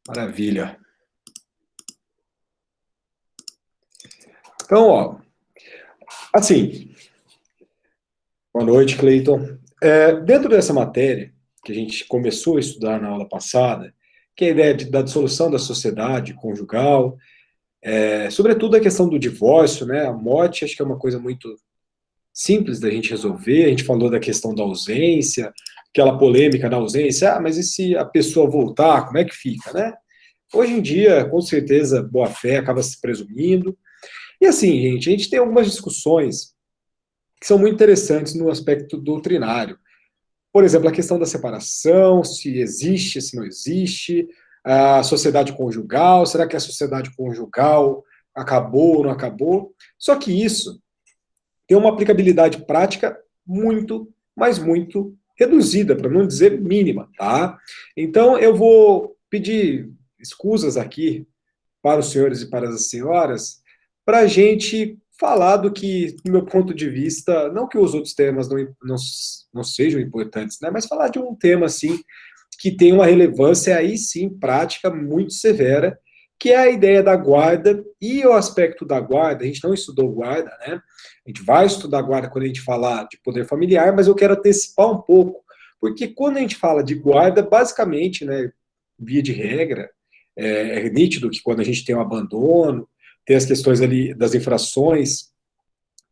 Maravilha. Então, ó, assim, boa noite, Cleiton. Dentro dessa matéria, que a gente começou a estudar na aula passada, que é a ideia da dissolução da sociedade conjugal, sobretudo a questão do divórcio, né? A morte, acho que é uma coisa muito simples da gente resolver. A gente falou da questão da ausência, aquela polêmica da ausência, mas e se a pessoa voltar, como é que fica, né? Hoje em dia, com certeza, boa-fé acaba se presumindo. E assim, gente, a gente tem algumas discussões que são muito interessantes no aspecto doutrinário. Por exemplo, a questão da separação, se existe, se não existe, a sociedade conjugal, será que a sociedade conjugal acabou ou não acabou? Só que isso tem uma aplicabilidade prática muito, mas muito reduzida, para não dizer mínima, tá? Então, eu vou pedir escusas aqui para os senhores e para as senhoras, para a gente falar do que, do meu ponto de vista, não que os outros temas não sejam importantes, né, mas falar de um tema, assim, que tem uma relevância, aí sim, prática, muito severa, que é a ideia da guarda e o aspecto da guarda. A gente não estudou guarda, né, a gente vai estudar guarda quando a gente falar de poder familiar, mas eu quero antecipar um pouco, porque quando a gente fala de guarda, basicamente, né, via de regra, é nítido que quando a gente tem um abandono, tem as questões ali das infrações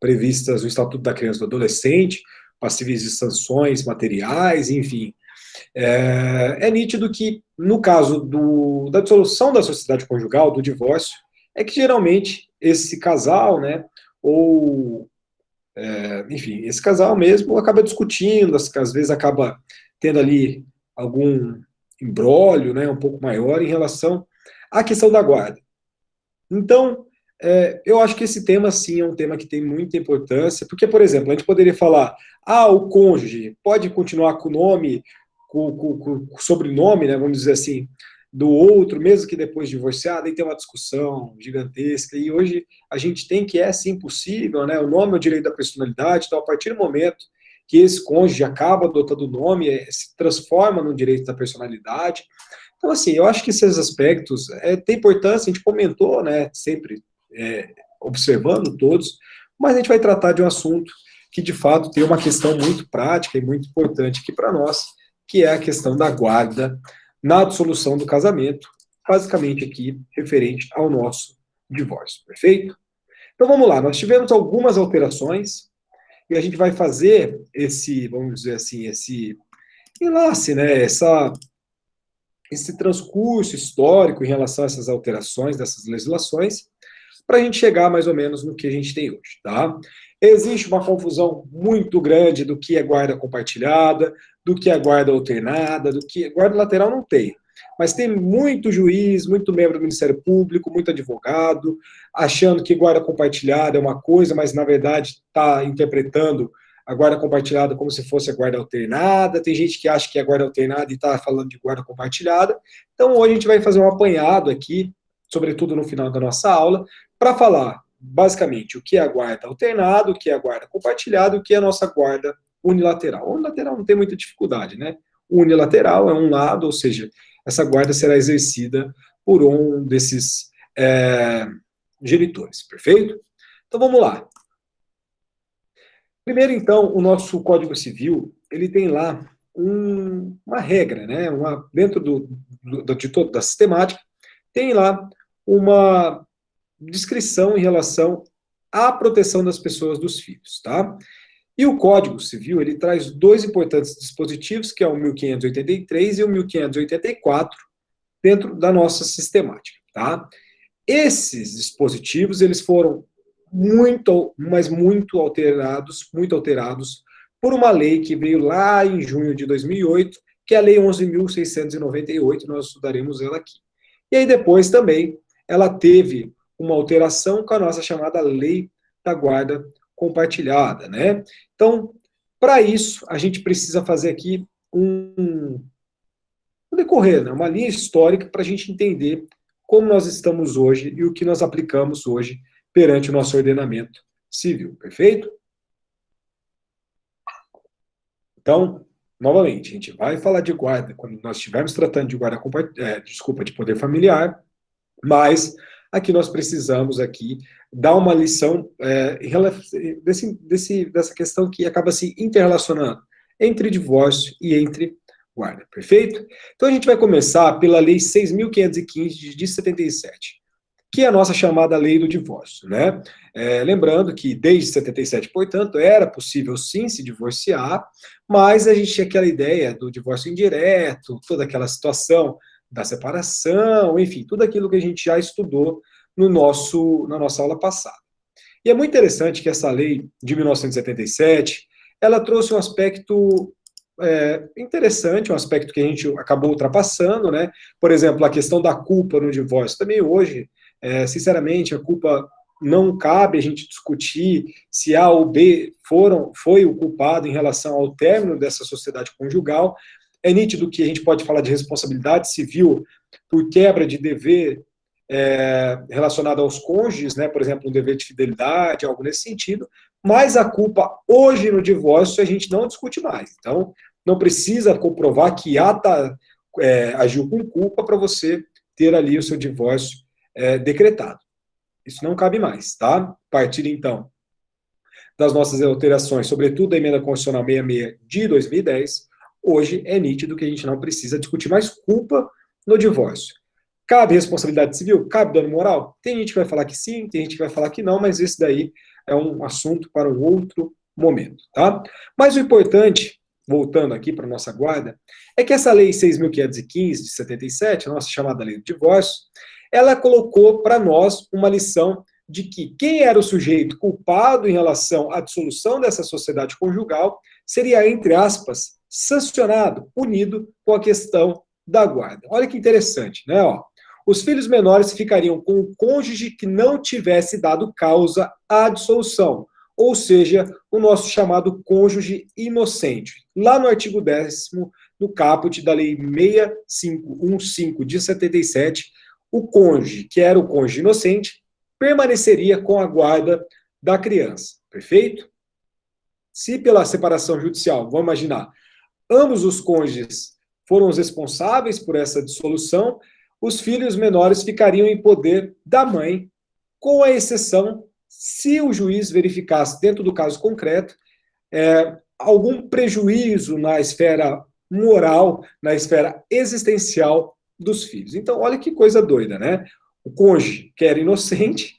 previstas no Estatuto da Criança e do Adolescente, passíveis de sanções materiais, enfim. Nítido que, no caso da dissolução da sociedade conjugal, do divórcio, é que geralmente esse casal, né, ou, enfim, esse casal mesmo acaba discutindo, às vezes acaba tendo ali algum imbróglio, né, um pouco maior em relação à questão da guarda. Então, eu acho que esse tema, sim, é um tema que tem muita importância, porque, por exemplo, a gente poderia falar, o cônjuge pode continuar com o nome, com o sobrenome, né, vamos dizer assim, do outro, mesmo que depois divorciado, aí tem uma discussão gigantesca, e hoje a gente tem que sim, possível, né, o nome é o direito da personalidade, então, a partir do momento que esse cônjuge acaba adotando o nome, se transforma no direito da personalidade. Então, assim, eu acho que esses aspectos têm importância, a gente comentou, né, sempre observando todos, mas a gente vai tratar de um assunto que, de fato, tem uma questão muito prática e muito importante aqui para nós, que é a questão da guarda na dissolução do casamento, basicamente aqui referente ao nosso divórcio, perfeito? Então, vamos lá, nós tivemos algumas alterações e a gente vai fazer esse, vamos dizer assim, esse enlace, né, esse transcurso histórico em relação a essas alterações dessas legislações, para a gente chegar mais ou menos no que a gente tem hoje, tá? Existe uma confusão muito grande do que é guarda compartilhada, do que é guarda alternada, do que guarda lateral não tem. Mas tem muito juiz, muito membro do Ministério Público, muito advogado, achando que guarda compartilhada é uma coisa, mas na verdade está interpretando a guarda compartilhada como se fosse a guarda alternada. Tem gente que acha que é a guarda alternada e está falando de guarda compartilhada. Então hoje a gente vai fazer um apanhado aqui, sobretudo no final da nossa aula, para falar basicamente o que é a guarda alternada, o que é a guarda compartilhada, o que é a nossa guarda unilateral. Unilateral não tem muita dificuldade, né? Unilateral é um lado, ou seja, essa guarda será exercida por um desses genitores, perfeito? Então vamos lá. Primeiro, então, o nosso Código Civil, ele tem lá uma regra, né? Dentro de toda a sistemática, tem lá uma descrição em relação à proteção das pessoas dos filhos, tá? E o Código Civil, ele traz dois importantes dispositivos, que é o 1583 e o 1584, dentro da nossa sistemática, tá? Esses dispositivos, eles foram mas muito alterados por uma lei que veio lá em junho de 2008, que é a Lei 11.698, nós estudaremos ela aqui. E aí depois também ela teve uma alteração com a nossa chamada Lei da Guarda Compartilhada, né? Então, para isso, a gente precisa fazer aqui um decorrer, né? Uma linha histórica para a gente entender como nós estamos hoje e o que nós aplicamos hoje perante o nosso ordenamento civil, perfeito? Então, novamente, a gente vai falar de guarda quando nós estivermos tratando de guarda, de poder familiar, mas aqui nós precisamos aqui dar uma lição dessa questão que acaba se interrelacionando entre divórcio e entre guarda, perfeito? Então a gente vai começar pela Lei 6.515 de 77, que é a nossa chamada Lei do Divórcio, né? Lembrando que desde 77, portanto, era possível sim se divorciar, mas a gente tinha aquela ideia do divórcio indireto, toda aquela situação da separação, enfim, tudo aquilo que a gente já estudou na nossa aula passada. E é muito interessante que essa lei de 1977, ela trouxe um aspecto interessante, um aspecto que a gente acabou ultrapassando, né? Por exemplo, a questão da culpa no divórcio. Também hoje, sinceramente, a culpa não cabe a gente discutir se A ou B foi o culpado em relação ao término dessa sociedade conjugal. É nítido que a gente pode falar de responsabilidade civil por quebra de dever relacionado aos cônjuges, né? Por exemplo, um dever de fidelidade, algo nesse sentido, mas a culpa hoje no divórcio a gente não discute mais. Então, não precisa comprovar que A agiu com culpa para você ter ali o seu divórcio decretado. Isso não cabe mais, tá? A partir, então, das nossas alterações, sobretudo a emenda constitucional 66 de 2010, hoje é nítido que a gente não precisa discutir mais culpa no divórcio. Cabe responsabilidade civil? Cabe dano moral? Tem gente que vai falar que sim, tem gente que vai falar que não, mas esse daí é um assunto para um outro momento, tá? Mas o importante, voltando aqui para a nossa guarda, é que essa lei 6.515 de 77, a nossa chamada lei do divórcio, ela colocou para nós uma lição de que quem era o sujeito culpado em relação à dissolução dessa sociedade conjugal seria, entre aspas, sancionado, punido com a questão da guarda. Olha que interessante, né? Os filhos menores ficariam com o cônjuge que não tivesse dado causa à dissolução, ou seja, o nosso chamado cônjuge inocente. Lá no artigo 10º, no caput da Lei 6515 de 77, o cônjuge, que era o cônjuge inocente, permaneceria com a guarda da criança, perfeito? Se pela separação judicial, vamos imaginar, ambos os cônjuges foram os responsáveis por essa dissolução, os filhos menores ficariam em poder da mãe, com a exceção se o juiz verificasse, dentro do caso concreto, algum prejuízo na esfera moral, na esfera existencial dos filhos. Então, olha que coisa doida, né? O cônjuge, que era inocente,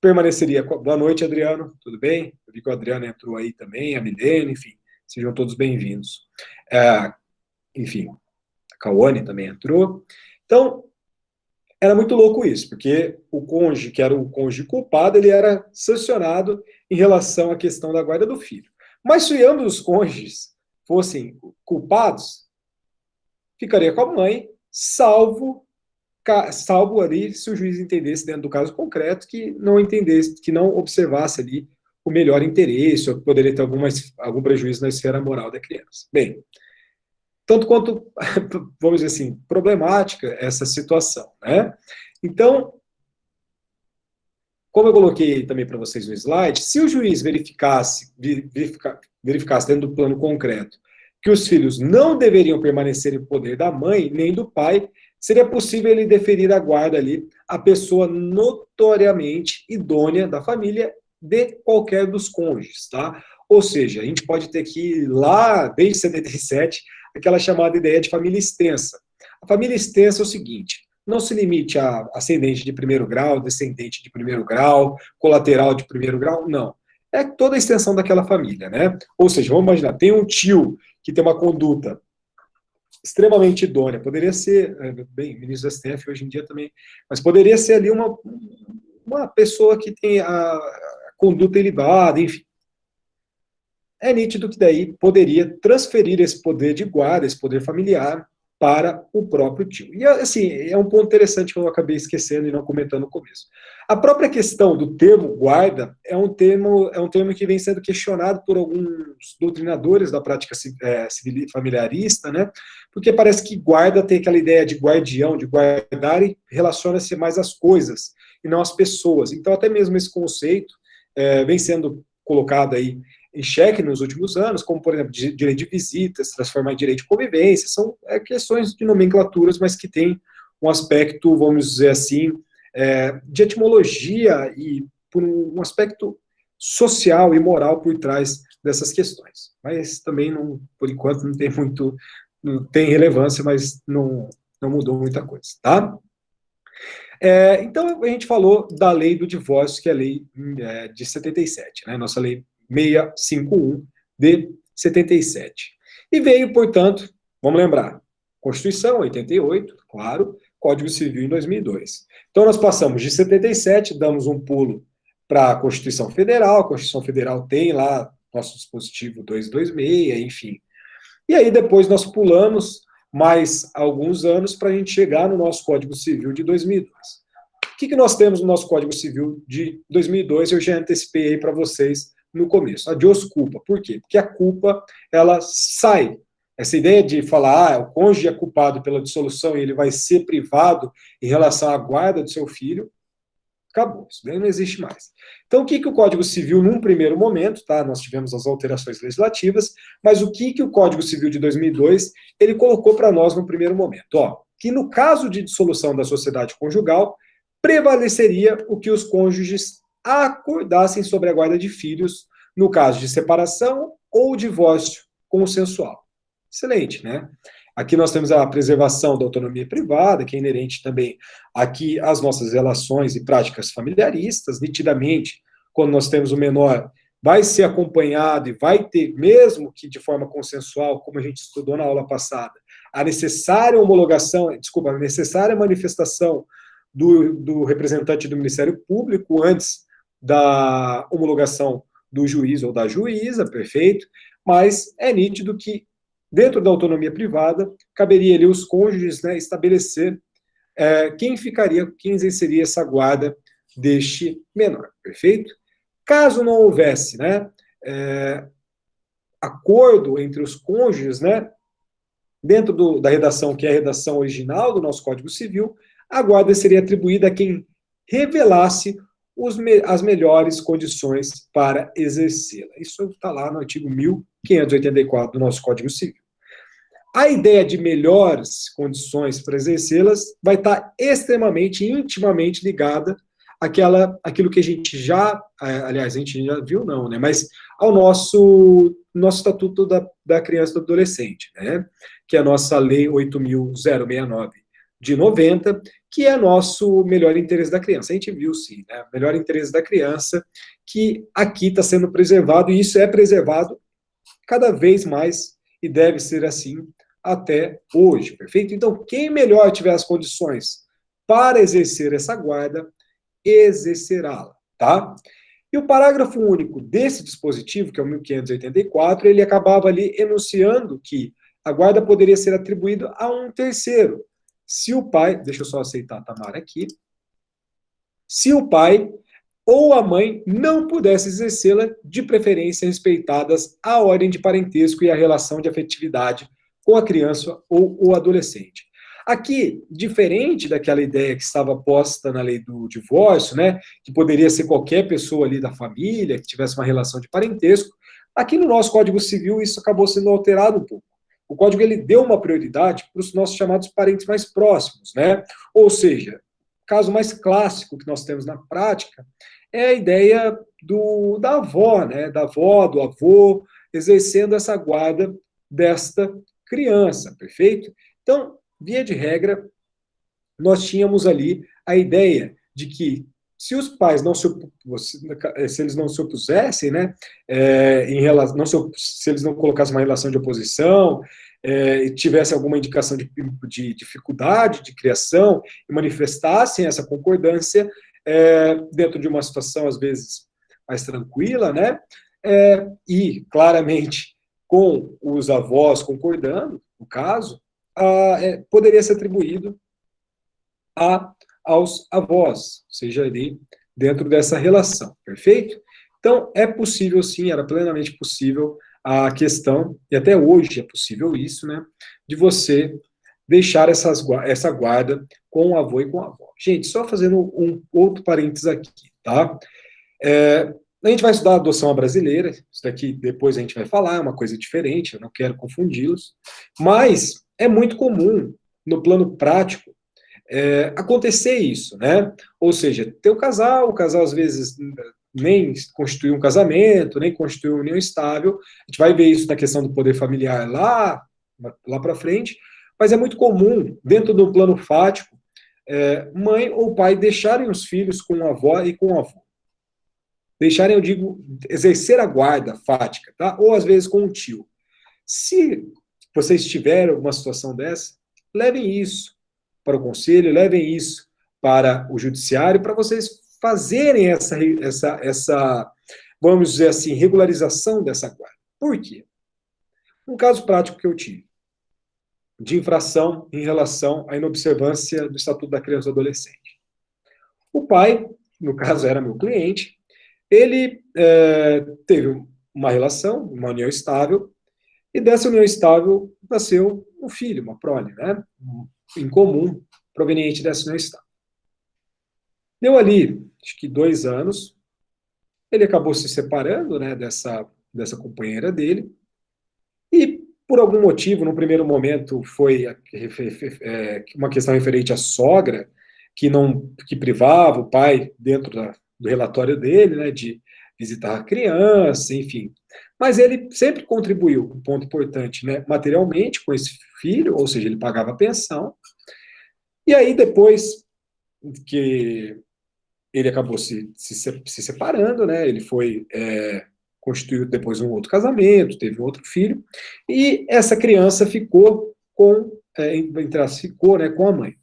permaneceria... Boa noite, Adriano, tudo bem? Eu vi que o Adriano entrou aí também, a Milene, enfim, sejam todos bem-vindos. Enfim, a Cauane também entrou. Então, era muito louco isso, porque o cônjuge, que era o cônjuge culpado, ele era sancionado em relação à questão da guarda do filho. Mas se ambos os cônjuges fossem culpados, ficaria com a mãe, salvo ali se o juiz entendesse, dentro do caso concreto, que não entendesse, que não observasse ali o melhor interesse, ou poderia ter algum prejuízo na esfera moral da criança. Bem, tanto quanto, vamos dizer assim, problemática essa situação, né? Então, como eu coloquei também para vocês no slide, se o juiz verificasse dentro do plano concreto que os filhos não deveriam permanecer em poder da mãe nem do pai, seria possível ele deferir a guarda ali à pessoa notoriamente idônea da família de qualquer dos cônjuges, tá? Ou seja, a gente pode ter que ir lá, desde 77, aquela chamada ideia de família extensa. A família extensa é o seguinte, não se limite a ascendente de primeiro grau, descendente de primeiro grau, colateral de primeiro grau, não. É toda a extensão daquela família, né? Ou seja, vamos imaginar, tem um tio que tem uma conduta extremamente idônea, poderia ser, bem, ministro da STF hoje em dia também, mas poderia ser ali uma pessoa que tem a conduta ilibada, enfim. É nítido que daí poderia transferir esse poder de guarda, esse poder familiar, para o próprio tio. E, assim, é um ponto interessante que eu acabei esquecendo e não comentando no começo. A própria questão do termo guarda é um termo que vem sendo questionado por alguns doutrinadores da prática familiarista, né? Porque parece que guarda tem aquela ideia de guardião, de guardar, e relaciona-se mais às coisas e não às pessoas. Então, até mesmo esse conceito vem sendo colocado aí em xeque nos últimos anos, como, por exemplo, direito de visitas, transformar em direito de convivência, são questões de nomenclaturas, mas que têm um aspecto, vamos dizer assim, de etimologia e por um aspecto social e moral por trás dessas questões. Mas também, não, por enquanto, não tem muito, não tem relevância, mas não mudou muita coisa, tá? Então, a gente falou da lei do divórcio, que é a lei de 77, né? Nossa lei 651 de 77. E veio, portanto, vamos lembrar, Constituição, 88, claro, Código Civil em 2002. Então, nós passamos de 77, damos um pulo para a Constituição Federal, a Constituição Federal tem lá nosso dispositivo 226, enfim. E aí, depois, nós pulamos mais alguns anos para a gente chegar no nosso Código Civil de 2002. O que nós temos no nosso Código Civil de 2002? Eu já antecipei aí para vocês no começo, a desculpa. Por quê? Porque a culpa, ela sai. Essa ideia de falar, o cônjuge é culpado pela dissolução e ele vai ser privado em relação à guarda do seu filho, acabou, isso daí não existe mais. Então, o que o Código Civil, num primeiro momento, tá? Nós tivemos as alterações legislativas, mas o que o Código Civil de 2002, ele colocou para nós no primeiro momento? Ó, que no caso de dissolução da sociedade conjugal, prevaleceria o que os cônjuges acordassem sobre a guarda de filhos no caso de separação ou divórcio consensual. Excelente, né? Aqui nós temos a preservação da autonomia privada, que é inerente também aqui às nossas relações e práticas familiaristas. Nitidamente, quando nós temos o menor, vai ser acompanhado e vai ter, mesmo que de forma consensual, como a gente estudou na aula passada, a necessária homologação, desculpa, a necessária manifestação do representante do Ministério Público antes da homologação do juiz ou da juíza, perfeito, mas é nítido que dentro da autonomia privada, caberia ali os cônjuges, né, estabelecer quem exerceria essa guarda deste menor, perfeito? Caso não houvesse, né, acordo entre os cônjuges, né, dentro da redação, que é a redação original do nosso Código Civil, a guarda seria atribuída a quem revelasse as melhores condições para exercê-la. Isso está lá no artigo 1584 do nosso Código Civil. A ideia de melhores condições para exercê-las vai estar extremamente, intimamente ligada àquilo que a gente já, aliás, a gente já viu não, né, mas ao nosso Estatuto da Criança e do Adolescente, né, que é a nossa Lei 8.069 de 90, que é nosso melhor interesse da criança. A gente viu, sim, né, melhor interesse da criança, que aqui está sendo preservado, e isso é preservado cada vez mais, e deve ser assim até hoje, perfeito? Então, quem melhor tiver as condições para exercer essa guarda, exercerá-la, tá? E o parágrafo único desse dispositivo, que é o 1584, ele acabava ali enunciando que a guarda poderia ser atribuída a um terceiro. Se o pai, deixa eu só aceitar a Tamara aqui, se o pai ou a mãe não pudesse exercê-la, de preferência respeitadas a ordem de parentesco e a relação de afetividade com a criança ou o adolescente. Aqui, diferente daquela ideia que estava posta na lei do divórcio, né, que poderia ser qualquer pessoa ali da família que tivesse uma relação de parentesco, aqui no nosso Código Civil isso acabou sendo alterado um pouco. O Código ele deu uma prioridade para os nossos chamados parentes mais próximos, né? Ou seja, o caso mais clássico que nós temos na prática é a ideia da avó, né? Da avó, do avô, exercendo essa guarda desta criança, perfeito? Então, via de regra, nós tínhamos ali a ideia de que se os pais não se eles não se opusessem, né, se eles não colocassem uma relação de oposição, e tivesse alguma indicação de dificuldade de criação e manifestassem essa concordância dentro de uma situação às vezes mais tranquila, né, e claramente com os avós concordando, no caso, poderia ser atribuído aos avós, seja ali dentro dessa relação, perfeito? Então, é possível sim, era plenamente possível a questão, e até hoje é possível isso, né, de você deixar essa guarda com o avô e com a avó. Gente, só fazendo um outro parênteses aqui, tá? A gente vai estudar a adoção brasileira, isso daqui depois a gente vai falar, é uma coisa diferente, eu não quero confundi-los, mas é muito comum, no plano prático, acontecer isso, né? Ou seja, ter o casal às vezes nem constitui um casamento, nem constitui uma união estável, a gente vai ver isso na questão do poder familiar lá para frente, mas é muito comum, dentro do plano fático, mãe ou pai deixarem os filhos com a avó e com o avô. Deixarem, eu digo, exercer a guarda fática, tá? Ou às vezes com um tio. Se vocês tiverem alguma situação dessa, levem isso para o conselho, levem isso para o judiciário, para vocês fazerem essa, vamos dizer assim, regularização dessa guarda. Por quê? Um caso prático que eu tive, de infração em relação à inobservância do Estatuto da Criança e do Adolescente. O pai, no caso era meu cliente, ele teve uma relação, uma união estável, e dessa união estável nasceu um filho, uma prole, né? Em comum, proveniente dessa união estável. Deu ali, acho que 2 anos, ele acabou se separando, né, dessa companheira dele, e por algum motivo, no primeiro momento, foi uma questão referente à sogra, que privava o pai dentro do relatório dele, né, de visitar a criança, enfim. Mas ele sempre contribuiu, um ponto importante, né, materialmente com esse filho, ou seja, ele pagava a pensão. E aí, depois que ele acabou se separando, né, ele foi constituiu depois um outro casamento, teve um outro filho, e essa criança ficou ficou, né, com a mãe.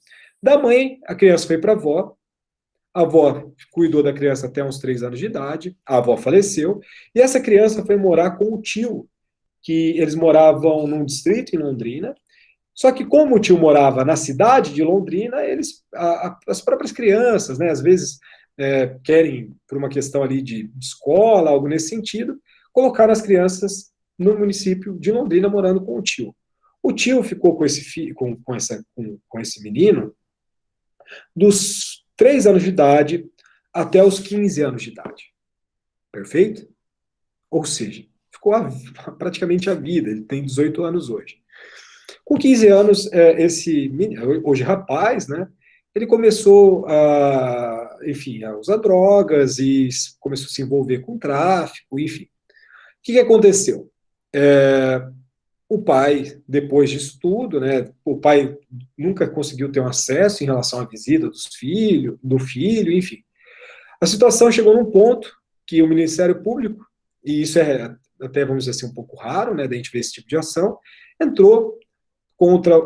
Da mãe, a criança foi para a avó cuidou da criança até uns 3 anos de idade, a avó faleceu, e essa criança foi morar com o tio, que eles moravam num distrito em Londrina, só que como o tio morava na cidade de Londrina, as próprias crianças, né, às vezes querem, por uma questão ali de escola, algo nesse sentido, colocar as crianças no município de Londrina morando com o tio. O tio ficou com esse menino dos 3 anos de idade até os 15 anos de idade. Perfeito? Ou seja, ficou praticamente a vida, ele tem 18 anos hoje. Com 15 anos, esse menino, hoje rapaz, né, ele começou enfim, a usar drogas e começou a se envolver com tráfico, enfim. O que aconteceu? O pai, depois disso tudo, né, o pai nunca conseguiu ter um acesso em relação à visita do filho, enfim. A situação chegou num ponto que o Ministério Público, e isso é até, vamos dizer assim, um pouco raro, né, da gente ver esse tipo de ação, entrou contra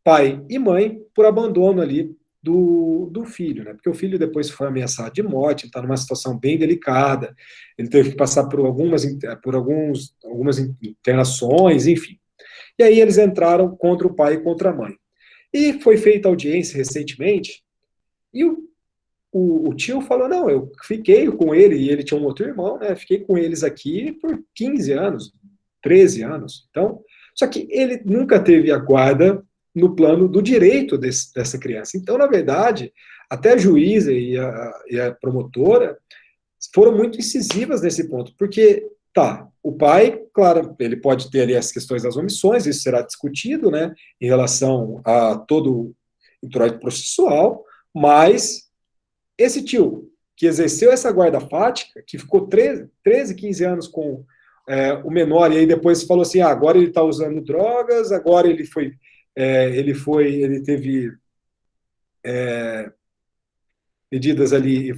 pai e mãe por abandono ali do filho, né? Porque o filho depois foi ameaçado de morte, ele está numa situação bem delicada, ele teve que passar por algumas internações, enfim. E aí eles entraram contra o pai e contra a mãe. E foi feita audiência recentemente, e o tio falou, não, eu fiquei com ele, e ele tinha um outro irmão, né? Fiquei com eles aqui por 15 anos, 13 anos. Então, só que ele nunca teve a guarda no plano do direito dessa criança. Então, na verdade, até a juíza e a promotora foram muito incisivas nesse ponto, porque, tá, o pai, claro, ele pode ter ali as questões das omissões, isso será discutido, né, em relação a todo o introito processual, mas esse tio, que exerceu essa guarda fática, que ficou 13, 15 anos com o menor, e aí depois falou assim, agora ele está usando drogas, agora ele teve medidas ali,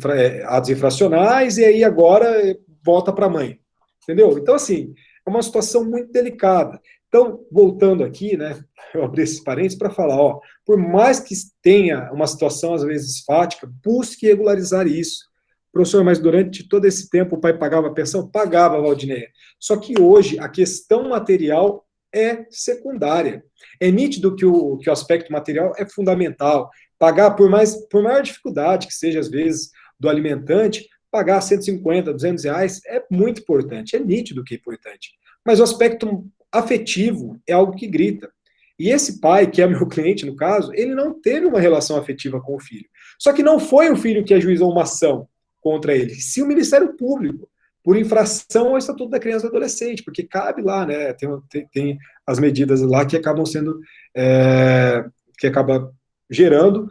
atos infracionais, e aí agora volta para a mãe. Entendeu? Então, assim, é uma situação muito delicada. Então, voltando aqui, né, eu abri esses parênteses para falar, ó, por mais que tenha uma situação, às vezes, fática, busque regularizar isso. Professor, mas durante todo esse tempo o pai pagava a pensão? Pagava, Valdineia. Só que hoje a questão material é secundária. É nítido que o aspecto material é fundamental. Pagar, por maior dificuldade que seja, às vezes, do alimentante, pagar 150, 200 reais é muito importante, é nítido que é importante. Mas o aspecto afetivo é algo que grita. E esse pai, que é meu cliente no caso, ele não teve uma relação afetiva com o filho. Só que não foi o filho que ajuizou uma ação contra ele? Se o Ministério Público, por infração ao Estatuto da Criança e do Adolescente, porque cabe lá, né? Tem as medidas lá que acabam sendo, que acaba gerando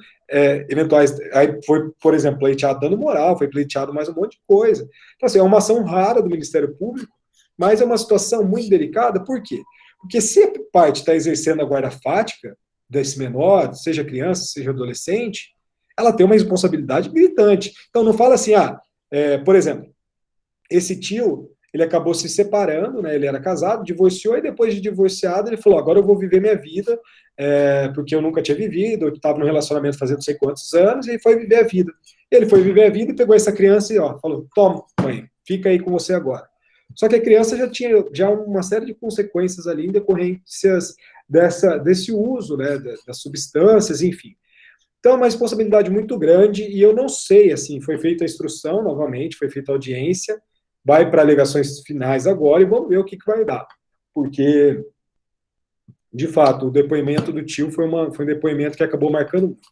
eventuais. Aí foi, por exemplo, pleiteado dano moral, foi pleiteado mais um monte de coisa. Então, assim, é uma ação rara do Ministério Público, mas é uma situação muito delicada, por quê? Porque se a parte está exercendo a guarda fática desse menor, seja criança, seja adolescente, ela tem uma responsabilidade gritante. Então não fala assim, por exemplo, esse tio, ele acabou se separando, né, ele era casado, divorciou, e depois de divorciado ele falou, agora eu vou viver minha vida, porque eu nunca tinha vivido, eu estava num relacionamento fazendo não sei quantos anos, e foi viver a vida. Ele foi viver a vida e pegou essa criança e falou, toma, mãe, fica aí com você agora. Só que a criança já tinha uma série de consequências ali em decorrências desse uso, né, das substâncias, enfim. Então, é uma responsabilidade muito grande, e eu não sei, assim, foi feita a instrução, novamente, foi feita a audiência, vai para alegações finais agora, e vamos ver o que vai dar. Porque, de fato, o depoimento do tio foi um depoimento que acabou marcando muito.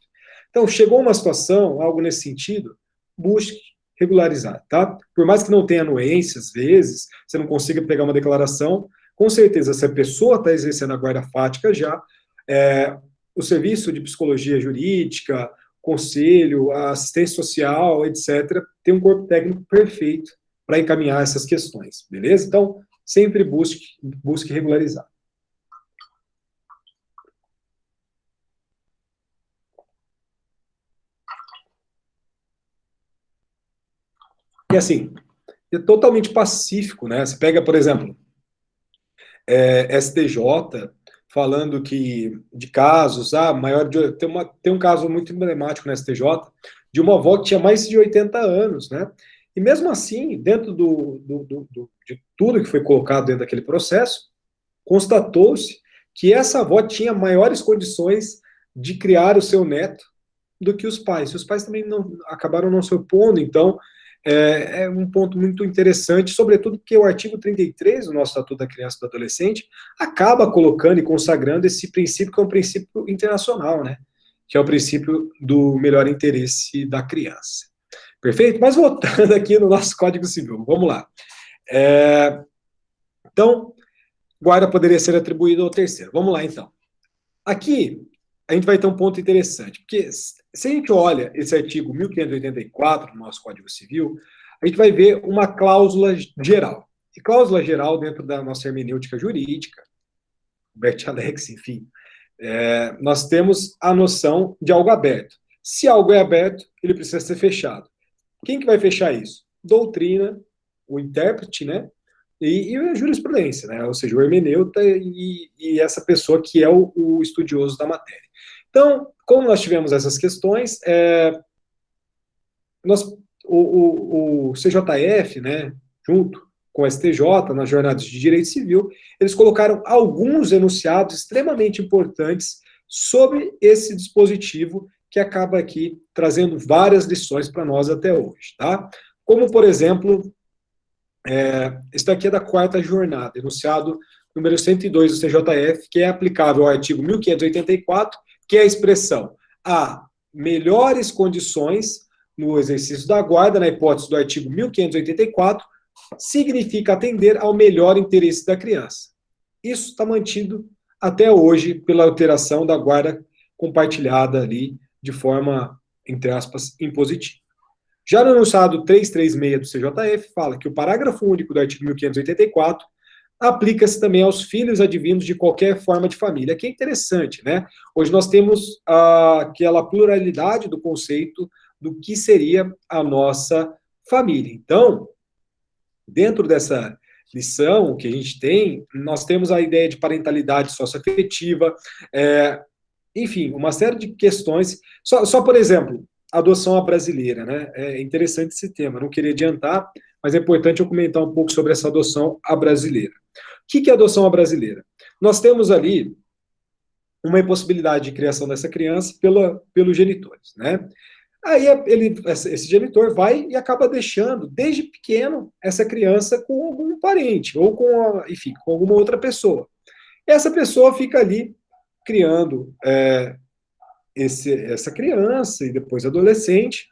Então, chegou uma situação, algo nesse sentido, busque regularizar, tá? Por mais que não tenha anuência, às vezes, você não consiga pegar uma declaração, com certeza, se a pessoa está exercendo a guarda fática já, o serviço de psicologia jurídica, conselho, a assistência social, etc., tem um corpo técnico perfeito para encaminhar essas questões, beleza? Então, sempre busque regularizar. E assim, é totalmente pacífico, né? Você pega, por exemplo, STJ falando que de casos, tem um caso muito emblemático na STJ de uma avó que tinha mais de 80 anos, né? E mesmo assim, dentro de tudo que foi colocado dentro daquele processo, constatou-se que essa avó tinha maiores condições de criar o seu neto do que os pais. E os pais também acabaram não se opondo, então é um ponto muito interessante, sobretudo porque o artigo 33 do nosso Estatuto da Criança e do Adolescente acaba colocando e consagrando esse princípio, que é um princípio internacional, né? Que é o princípio do melhor interesse da criança. Perfeito? Mas voltando aqui no nosso Código Civil, vamos lá. Então, guarda poderia ser atribuída ao terceiro. Vamos lá, então. Aqui, a gente vai ter um ponto interessante, porque se a gente olha esse artigo 1584 do nosso Código Civil, a gente vai ver uma cláusula geral. E cláusula geral, dentro da nossa hermenêutica jurídica, Bert Alex, enfim, nós temos a noção de algo aberto. Se algo é aberto, ele precisa ser fechado. Quem que vai fechar isso? Doutrina, o intérprete, né? E a jurisprudência, né? Ou seja, o hermeneuta e essa pessoa que é o estudioso da matéria. Então, como nós tivemos essas questões, o CJF, né, junto com o STJ, nas jornadas de direito civil, eles colocaram alguns enunciados extremamente importantes sobre esse dispositivo que acaba aqui trazendo várias lições para nós até hoje, tá? Como, por exemplo, isso daqui é da quarta jornada, enunciado número 102 do CJF, que é aplicável ao artigo 1584, que é a expressão há melhores condições no exercício da guarda, na hipótese do artigo 1584, significa atender ao melhor interesse da criança. Isso está mantido até hoje pela alteração da guarda compartilhada ali de forma, entre aspas, impositiva. Já no enunciado 336 do CJF, fala que o parágrafo único do artigo 1584 aplica-se também aos filhos advindos de qualquer forma de família, que é interessante, né? Hoje nós temos aquela pluralidade do conceito do que seria a nossa família. Então, dentro dessa lição que a gente tem, nós temos a ideia de parentalidade socioafetiva, enfim, uma série de questões. Só por exemplo, adoção à brasileira, né? É interessante esse tema, não queria adiantar, mas é importante eu comentar um pouco sobre essa adoção à brasileira. O que é adoção à brasileira? Nós temos ali uma impossibilidade de criação dessa criança pelos genitores, né? Aí esse genitor vai e acaba deixando, desde pequeno, essa criança com algum parente, ou enfim, com alguma outra pessoa. Essa pessoa fica ali criando essa criança e depois adolescente,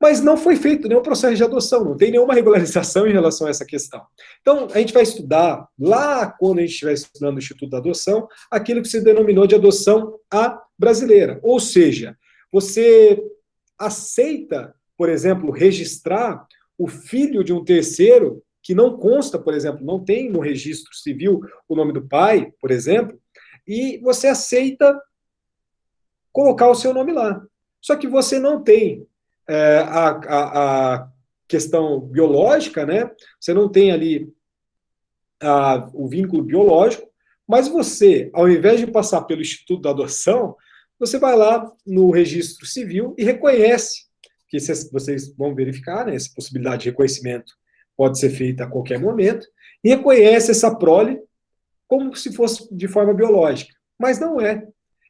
Mas não foi feito nenhum processo de adoção, não tem nenhuma regularização em relação a essa questão. Então, a gente vai estudar, lá quando a gente estiver estudando o Instituto da Adoção, aquilo que se denominou de adoção à brasileira. Ou seja, você aceita, por exemplo, registrar o filho de um terceiro que não consta, por exemplo, não tem no registro civil o nome do pai, por exemplo, e você aceita colocar o seu nome lá. Só que você não tem a questão biológica, né? Você não tem ali o vínculo biológico, mas você, ao invés de passar pelo Instituto da Adoção, você vai lá no registro civil e reconhece, que vocês vão verificar, né, essa possibilidade de reconhecimento pode ser feita a qualquer momento, e reconhece essa prole como se fosse de forma biológica, mas não é.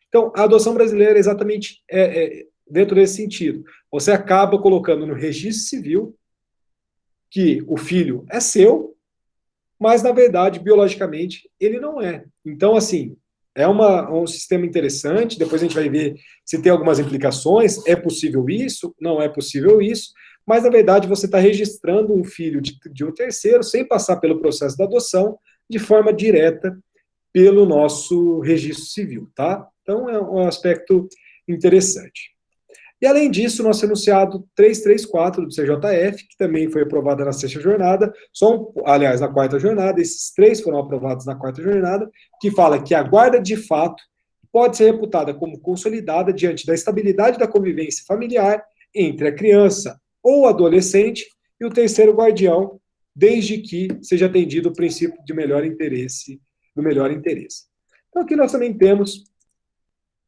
Então, a adoção brasileira é exatamente dentro desse sentido. Você acaba colocando no registro civil que o filho é seu, mas, na verdade, biologicamente, ele não é. Então, assim, é um sistema interessante, depois a gente vai ver se tem algumas implicações, é possível isso, não é possível isso, mas, na verdade, você está registrando um filho de um terceiro, sem passar pelo processo da adoção, de forma direta pelo nosso registro civil, tá? Então, é um aspecto interessante. E, além disso, nosso enunciado 334 do CJF, que também foi aprovado na sexta jornada, aliás, na quarta jornada, esses três foram aprovados na quarta jornada, que fala que a guarda de fato pode ser reputada como consolidada diante da estabilidade da convivência familiar entre a criança ou adolescente e o terceiro guardião, desde que seja atendido o princípio de melhor interesse, do melhor interesse. Então, aqui nós também temos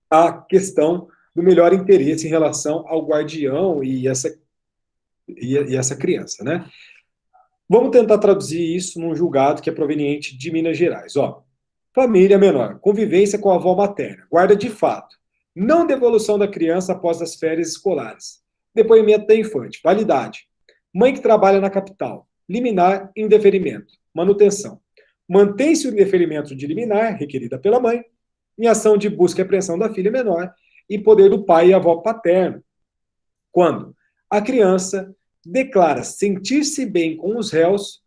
a questão do melhor interesse em relação ao guardião e essa criança, né? Vamos tentar traduzir isso num julgado que é proveniente de Minas Gerais. Ó, família menor, convivência com a avó materna, guarda de fato, não devolução da criança após as férias escolares, depoimento da infante, validade, mãe que trabalha na capital, liminar, indeferimento, manutenção. Mantém-se o indeferimento de liminar, requerida pela mãe, em ação de busca e apreensão da filha menor, e poder do pai e avó paterno, quando a criança declara sentir-se bem com os réus,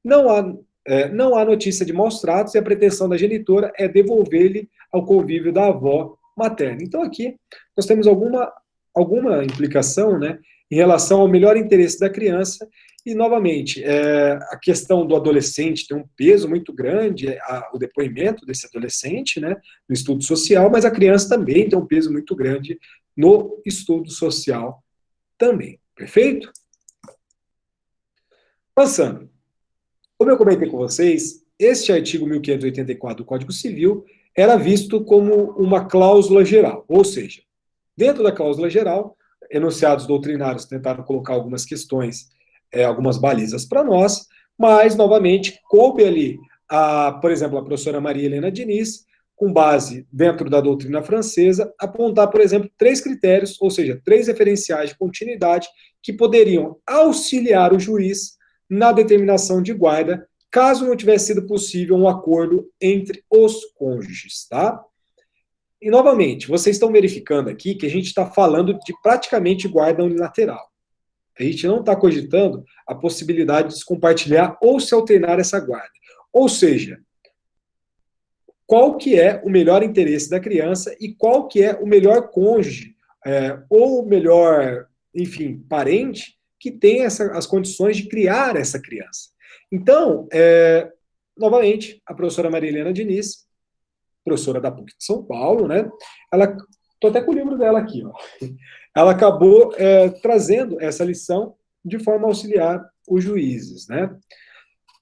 não há notícia de maus tratos e a pretensão da genitora é devolver-lhe ao convívio da avó materna. Então, aqui, nós temos alguma implicação, né, em relação ao melhor interesse da criança, e, novamente, a questão do adolescente tem um peso muito grande, o depoimento desse adolescente, né, no estudo social, mas a criança também tem um peso muito grande no estudo social também. Perfeito? Passando. Como eu comentei com vocês, este artigo 1584 do Código Civil era visto como uma cláusula geral, ou seja, dentro da cláusula geral, enunciados doutrinários tentaram colocar algumas questões, algumas balizas para nós, mas, novamente, coube ali, por exemplo, a professora Maria Helena Diniz, com base dentro da doutrina francesa, apontar, por exemplo, 3 critérios, ou seja, 3 referenciais de continuidade que poderiam auxiliar o juiz na determinação de guarda, caso não tivesse sido possível um acordo entre os cônjuges, tá? E, novamente, vocês estão verificando aqui que a gente está falando de praticamente guarda unilateral. A gente não está cogitando a possibilidade de se compartilhar ou se alternar essa guarda. Ou seja, qual que é o melhor interesse da criança e qual que é o melhor cônjuge, ou o melhor, enfim, parente, que tem as condições de criar essa criança. Então, novamente, a professora Maria Helena Diniz, professora da PUC de São Paulo, né? Estou até com o livro dela aqui, ó. Ela acabou trazendo essa lição de forma a auxiliar os juízes, né?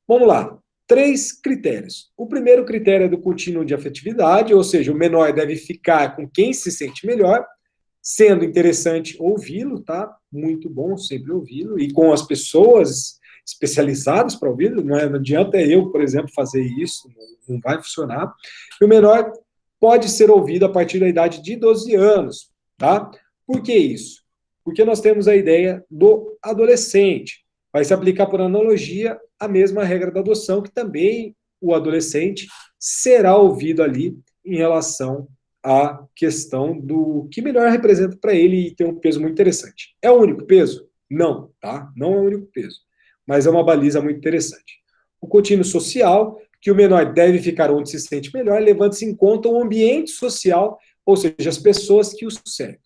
Vamos lá. 3 critérios. O primeiro critério é do contínuo de afetividade, ou seja, o menor deve ficar com quem se sente melhor, sendo interessante ouvi-lo, tá? Muito bom sempre ouvi-lo, e com as pessoas especializadas para ouvi-lo, não adianta eu, por exemplo, fazer isso, não vai funcionar. E o menor pode ser ouvido a partir da idade de 12 anos, tá? Por que isso? Porque nós temos a ideia do adolescente. Vai se aplicar por analogia a mesma regra da adoção, que também o adolescente será ouvido ali em relação à questão do que melhor representa para ele e tem um peso muito interessante. É o único peso? Não, tá? Não é o único peso, mas é uma baliza muito interessante. O contínuo social, que o menor deve ficar onde se sente melhor, levando-se em conta o ambiente social, ou seja, as pessoas que o cercam.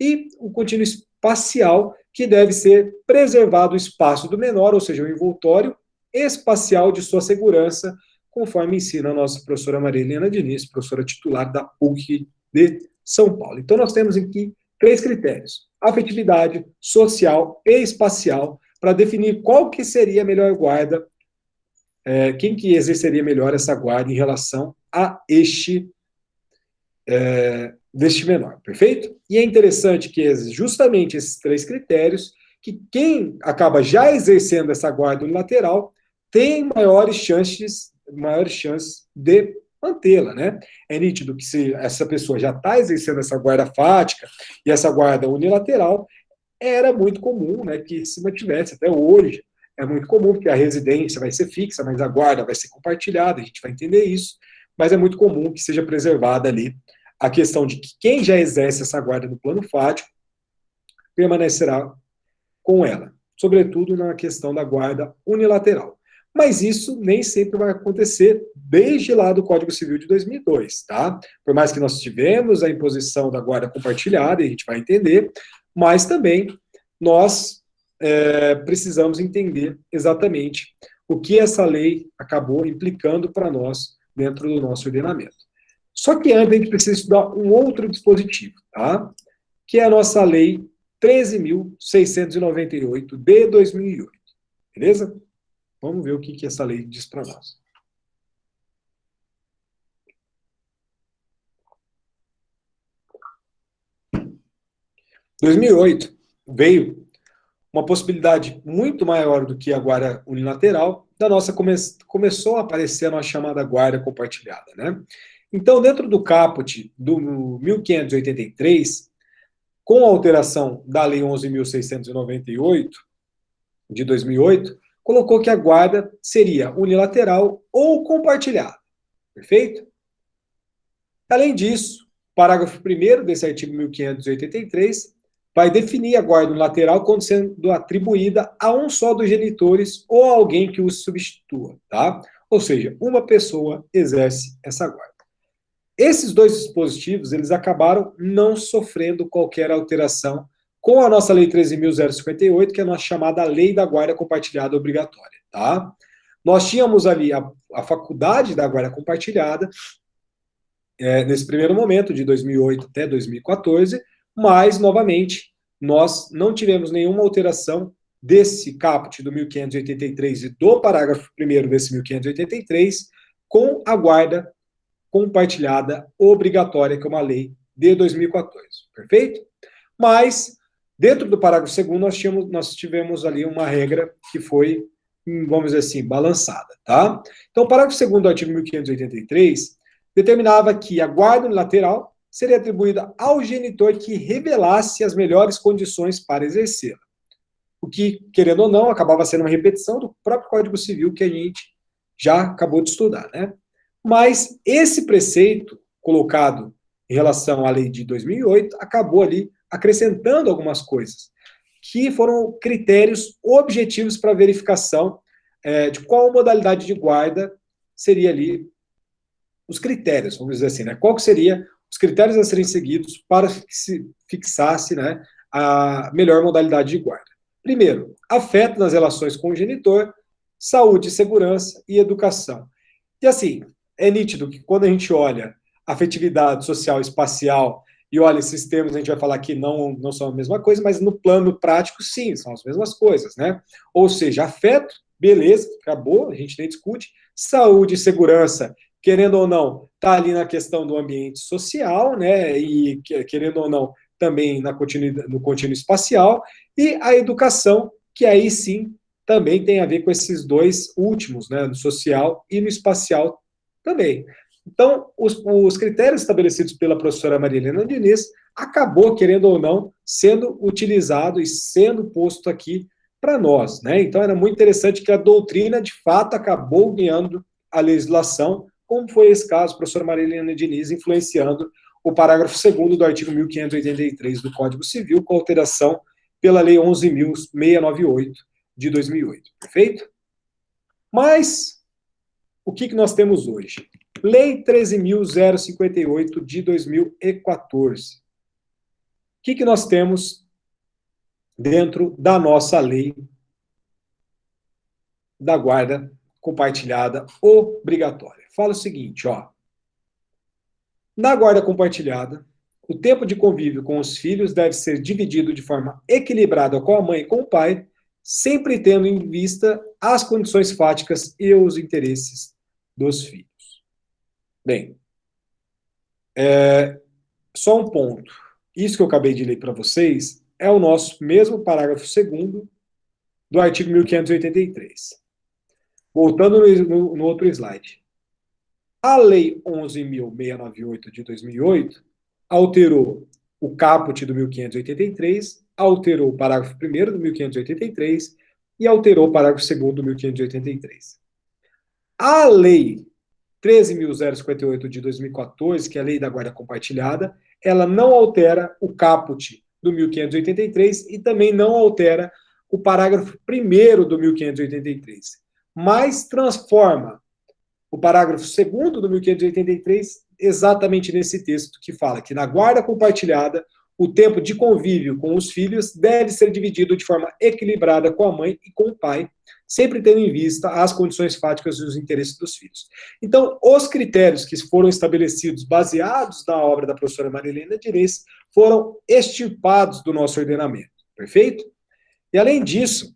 E o contínuo espacial, que deve ser preservado o espaço do menor, ou seja, o envoltório espacial de sua segurança, conforme ensina a nossa professora Maria Helena Diniz, professora titular da PUC de São Paulo. Então, nós temos aqui 3 critérios: afetividade, social e espacial, para definir qual que seria a melhor guarda, quem que exerceria melhor essa guarda em relação a deste menor, perfeito? E é interessante que justamente esses 3 critérios, que quem acaba já exercendo essa guarda unilateral tem maiores chances de mantê-la, né? É nítido que se essa pessoa já está exercendo essa guarda fática e essa guarda unilateral, era muito comum, né, que se mantivesse até hoje. É muito comum, porque a residência vai ser fixa, mas a guarda vai ser compartilhada, a gente vai entender isso, mas é muito comum que seja preservada ali a questão de que quem já exerce essa guarda no plano fático permanecerá com ela, sobretudo na questão da guarda unilateral. Mas isso nem sempre vai acontecer desde lá do Código Civil de 2002, tá? Por mais que nós tivemos a imposição da guarda compartilhada, e a gente vai entender, mas também nós precisamos entender exatamente o que essa lei acabou implicando para nós dentro do nosso ordenamento. Só que antes a gente precisa estudar um outro dispositivo, tá? Que é a nossa lei 13.698 de 2008, beleza? Vamos ver o que essa lei diz para nós. Em 2008 veio uma possibilidade muito maior do que a guarda unilateral, começou a aparecer a nossa chamada guarda compartilhada, né? Então, dentro do caput do 1583, com a alteração da Lei 11.698, de 2008, colocou que a guarda seria unilateral ou compartilhada. Perfeito? Além disso, o parágrafo 1º desse artigo 1583 vai definir a guarda unilateral como sendo atribuída a um só dos genitores ou a alguém que o substitua, tá? Ou seja, uma pessoa exerce essa guarda. Esses 2 dispositivos, eles acabaram não sofrendo qualquer alteração com a nossa Lei 13.058, que é a nossa chamada Lei da Guarda Compartilhada Obrigatória, tá? Nós tínhamos ali a faculdade da guarda compartilhada, nesse primeiro momento, de 2008 até 2014, mas, novamente, nós não tivemos nenhuma alteração desse caput do 1583 e do parágrafo 1º desse 1583 com a guarda compartilhada obrigatória, que é uma lei de 2014, perfeito? Mas, dentro do parágrafo 2º, nós tivemos ali uma regra que foi, vamos dizer assim, balançada, tá? Então, o parágrafo 2º do artigo 1583 determinava que a guarda unilateral seria atribuída ao genitor que revelasse as melhores condições para exercê-la. O que, querendo ou não, acabava sendo uma repetição do próprio Código Civil que a gente já acabou de estudar, né? Mas esse preceito colocado em relação à lei de 2008 acabou ali acrescentando algumas coisas, que foram critérios objetivos para verificação de qual modalidade de guarda seria ali os critérios, vamos dizer assim, né? Qual que seria os critérios a serem seguidos para que se fixasse, né, a melhor modalidade de guarda. Primeiro, afeto nas relações com o genitor, saúde, segurança e educação. E assim, é nítido que quando a gente olha afetividade social e espacial e olha esses termos, a gente vai falar que não são a mesma coisa, mas no plano prático, sim, são as mesmas coisas, né? Ou seja, afeto, beleza, acabou, a gente nem discute. Saúde e segurança, querendo ou não, está ali na questão do ambiente social, né? E querendo ou não, também no contínuo espacial. E a educação, que aí sim também tem a ver com esses 2 últimos, né? No social e no espacial também. Então, os critérios estabelecidos pela professora Maria Helena Diniz acabou, querendo ou não, sendo utilizado e sendo posto aqui para nós, né? Então, era muito interessante que a doutrina, de fato, acabou guiando a legislação, como foi esse caso, professora Maria Helena Diniz, influenciando o parágrafo 2º do artigo 1583 do Código Civil, com a alteração pela Lei 11.698 de 2008, perfeito? Mas, o que nós temos hoje? Lei 13.058 de 2014. O que nós temos dentro da nossa lei da guarda compartilhada obrigatória? Fala o seguinte, ó. Na guarda compartilhada, o tempo de convívio com os filhos deve ser dividido de forma equilibrada com a mãe e com o pai, sempre tendo em vista as condições fáticas e os interesses dos filhos. Bem, só um ponto. Isso que eu acabei de ler para vocês é o nosso mesmo parágrafo 2º do artigo 1583. Voltando no outro slide. A Lei 11.698 de 2008 alterou o caput do 1583, alterou o parágrafo 1º do 1583 e alterou o parágrafo 2º do 1583. A Lei 13.058 de 2014, que é a Lei da Guarda Compartilhada, ela não altera o caput do 1583 e também não altera o parágrafo 1º do 1583, mas transforma o parágrafo 2º do 1583 exatamente nesse texto que fala que na guarda compartilhada o tempo de convívio com os filhos deve ser dividido de forma equilibrada com a mãe e com o pai, sempre tendo em vista as condições fáticas e os interesses dos filhos. Então, os critérios que foram estabelecidos baseados na obra da professora Marilena Diniz foram extirpados do nosso ordenamento, perfeito? E além disso,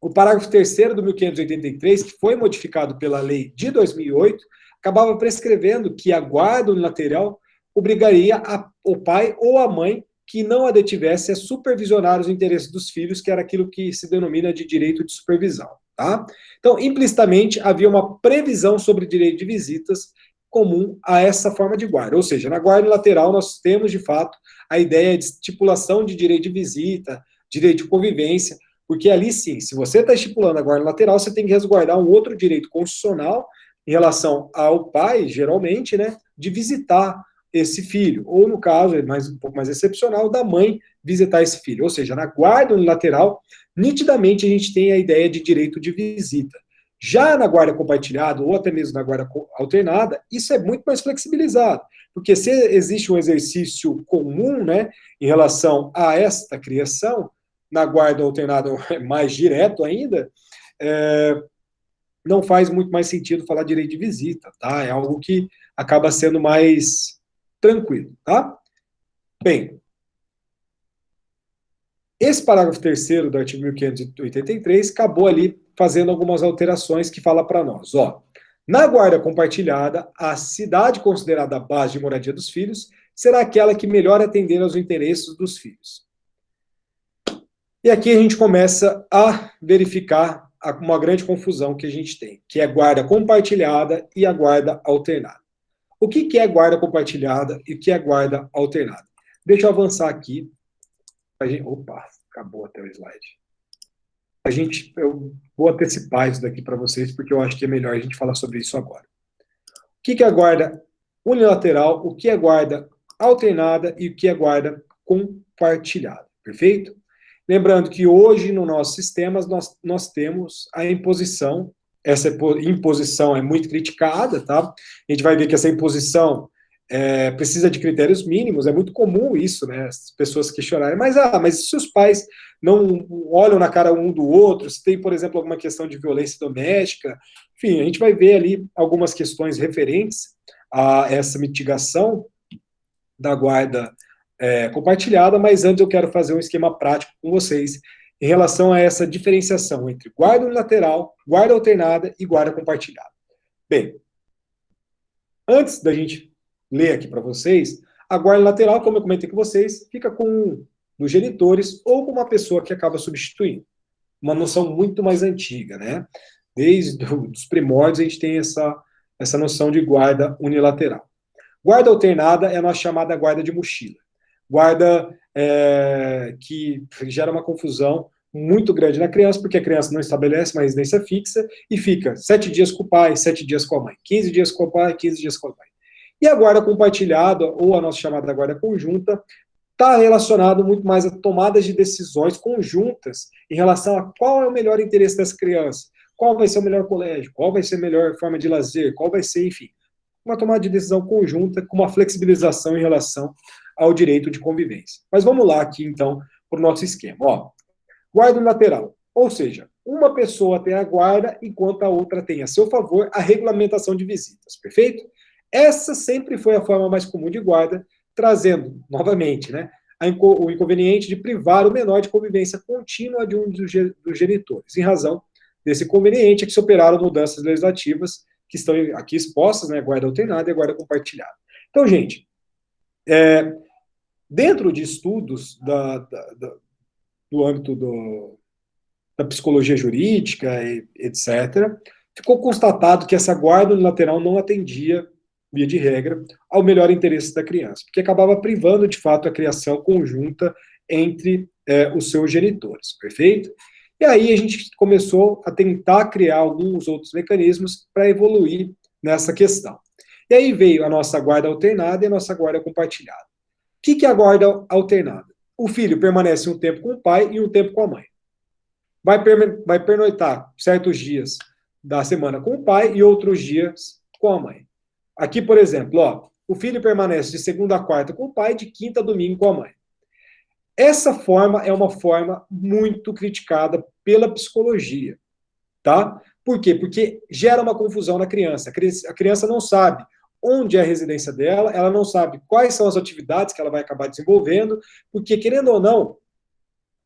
o parágrafo 3º do 1583, que foi modificado pela lei de 2008, acabava prescrevendo que a guarda unilateral obrigaria o pai ou a mãe que não a detivesse a supervisionar os interesses dos filhos, que era aquilo que se denomina de direito de supervisão. Tá? Então, implicitamente, havia uma previsão sobre direito de visitas comum a essa forma de guarda. Ou seja, na guarda unilateral nós temos, de fato, a ideia de estipulação de direito de visita, direito de convivência, porque ali sim, se você está estipulando a guarda lateral, você tem que resguardar um outro direito constitucional em relação ao pai, geralmente, né, de visitar esse filho, ou no caso, um pouco mais excepcional, da mãe visitar esse filho. Ou seja, na guarda unilateral, nitidamente a gente tem a ideia de direito de visita. Já na guarda compartilhada, ou até mesmo na guarda alternada, isso é muito mais flexibilizado, porque se existe um exercício comum, né, em relação a esta criação, na guarda alternada mais direto ainda, não faz muito mais sentido falar direito de visita, tá? É algo que acaba sendo mais tranquilo, tá? Bem, esse parágrafo 3º do artigo 1583 acabou ali fazendo algumas alterações que fala para nós, ó. Na guarda compartilhada, a cidade considerada a base de moradia dos filhos será aquela que melhor atender aos interesses dos filhos. E aqui a gente começa a verificar uma grande confusão que a gente tem, que é a guarda compartilhada e a guarda alternada. O que é guarda compartilhada e o que é guarda alternada? Deixa eu avançar aqui. Opa, acabou até o slide. Eu vou antecipar isso daqui para vocês, porque eu acho que é melhor a gente falar sobre isso agora. O que é guarda unilateral, o que é guarda alternada e o que é guarda compartilhada, perfeito? Lembrando que hoje, no nosso sistema, nós temos a imposição. Essa imposição é muito criticada, tá? A gente vai ver que essa imposição precisa de critérios mínimos, é muito comum isso, né? As pessoas questionarem, mas se os pais não olham na cara um do outro, se tem, por exemplo, alguma questão de violência doméstica, enfim, a gente vai ver ali algumas questões referentes a essa mitigação da guarda compartilhada, mas antes eu quero fazer um esquema prático com vocês em relação a essa diferenciação entre guarda unilateral, guarda alternada e guarda compartilhada. Bem, antes da gente ler aqui para vocês, a guarda lateral, como eu comentei com vocês, fica com um dos genitores ou com uma pessoa que acaba substituindo. Uma noção muito mais antiga, né? Desde os primórdios a gente tem essa noção de guarda unilateral. Guarda alternada é a nossa chamada guarda de mochila. Guarda que gera uma confusão muito grande na criança, porque a criança não estabelece uma residência fixa e fica 7 dias com o pai, 7 dias com a mãe, 15 dias com o pai, 15 dias com a mãe. E a guarda compartilhada, ou a nossa chamada guarda conjunta, está relacionado muito mais a tomadas de decisões conjuntas em relação a qual é o melhor interesse das crianças, qual vai ser o melhor colégio, qual vai ser a melhor forma de lazer, qual vai ser, enfim, uma tomada de decisão conjunta com uma flexibilização em relação ao direito de convivência. Mas vamos lá aqui, então, para o nosso esquema. Ó, guarda unilateral, ou seja, uma pessoa tem a guarda enquanto a outra tem a seu favor a regulamentação de visitas, perfeito? Essa sempre foi a forma mais comum de guarda, trazendo, novamente, né, o inconveniente de privar o menor de convivência contínua de um dos genitores. Em razão desse inconveniente é que se operaram mudanças legislativas que estão aqui expostas, né, guarda alternada e guarda compartilhada. Então, gente, dentro de estudos do âmbito da psicologia jurídica, etc., ficou constatado que essa guarda unilateral não atendia, via de regra, ao melhor interesse da criança, porque acabava privando, de fato, a criação conjunta entre os seus genitores, perfeito? E aí a gente começou a tentar criar alguns outros mecanismos para evoluir nessa questão. E aí veio a nossa guarda alternada e a nossa guarda compartilhada. O que é a guarda alternada? O filho permanece um tempo com o pai e um tempo com a mãe. Vai pernoitar certos dias da semana com o pai e outros dias com a mãe. Aqui, por exemplo, ó, o filho permanece de segunda a quarta com o pai, de quinta a domingo com a mãe. Essa forma é uma forma muito criticada pela psicologia, tá? Por quê? Porque gera uma confusão na criança. A criança não sabe onde é a residência dela, ela não sabe quais são as atividades que ela vai acabar desenvolvendo, porque, querendo ou não,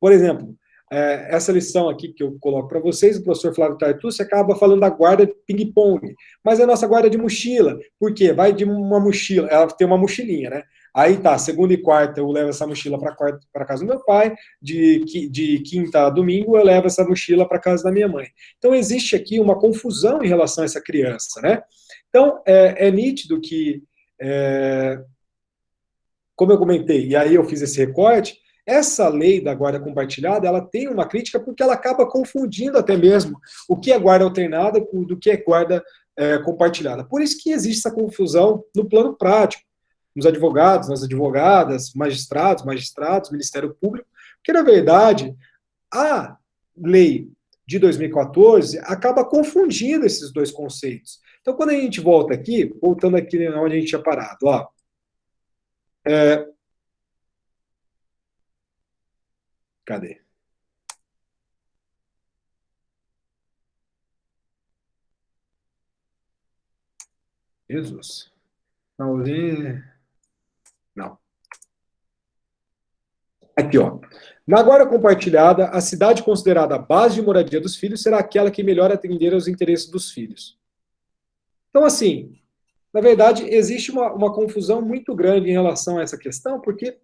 por exemplo, essa lição aqui que eu coloco para vocês, o professor Flávio Tartucci acaba falando da guarda de ping-pong, mas é a nossa guarda de mochila, porque vai de uma mochila, ela tem uma mochilinha, né? Aí tá, segunda e quarta eu levo essa mochila para casa do meu pai, de quinta a domingo eu levo essa mochila para casa da minha mãe. Então existe aqui uma confusão em relação a essa criança, né? Então é nítido que, como eu comentei, e aí eu fiz esse recorte, essa lei da guarda compartilhada, ela tem uma crítica porque ela acaba confundindo até mesmo o que é guarda alternada do que é guarda compartilhada. Por isso que existe essa confusão no plano prático, nos advogados, nas advogadas, magistrados, Ministério Público, porque, na verdade, a lei de 2014 acaba confundindo esses dois conceitos. Então, quando a gente volta aqui, voltando aqui onde a gente tinha parado, ó, cadê? Jesus. Não. Aqui, ó. Na guarda compartilhada, a cidade considerada a base de moradia dos filhos será aquela que melhor atender aos interesses dos filhos. Então, assim, na verdade, existe uma confusão muito grande em relação a essa questão, porque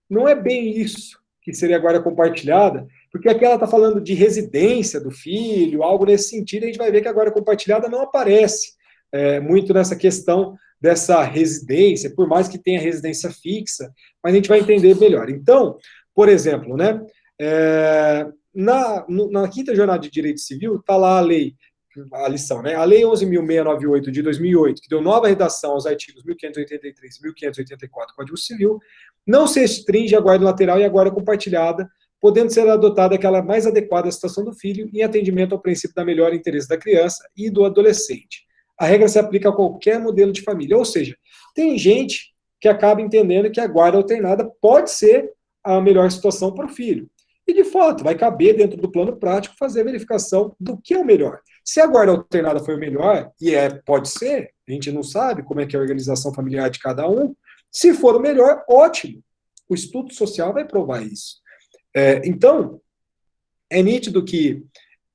não é bem isso que seria a guarda compartilhada, porque aqui ela está falando de residência do filho, algo nesse sentido, a gente vai ver que a guarda compartilhada não aparece muito nessa questão dessa residência, por mais que tenha residência fixa, mas a gente vai entender melhor. Então, por exemplo, né, na quinta jornada de direito civil, está lá a lição, né? A Lei 11.698 de 2008, que deu nova redação aos artigos 1583 e 1584 do Código Civil, não se restringe à guarda lateral e à guarda compartilhada, podendo ser adotada aquela mais adequada à situação do filho em atendimento ao princípio da melhor interesse da criança e do adolescente. A regra se aplica a qualquer modelo de família, ou seja, tem gente que acaba entendendo que a guarda alternada pode ser a melhor situação para o filho. E, de fato, vai caber dentro do plano prático fazer a verificação do que é o melhor. Se a guarda alternada foi o melhor, e pode ser, a gente não sabe como é que é a organização familiar de cada um, se for o melhor, ótimo. O estudo social vai provar isso. Então, é nítido que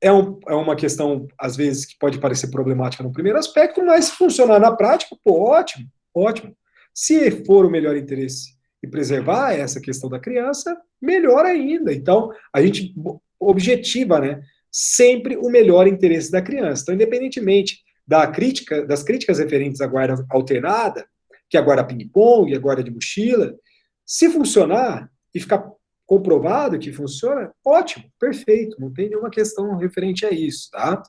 é uma questão, às vezes, que pode parecer problemática no primeiro aspecto, mas se funcionar na prática, pô, ótimo, ótimo. Se for o melhor interesse e preservar essa questão da criança, melhor ainda. Então, a gente objetiva, né, sempre o melhor interesse da criança. Então, independentemente das críticas referentes à guarda alternada, que é a guarda ping-pong, a guarda de mochila, se funcionar e ficar comprovado que funciona, ótimo, perfeito, não tem nenhuma questão referente a isso, tá?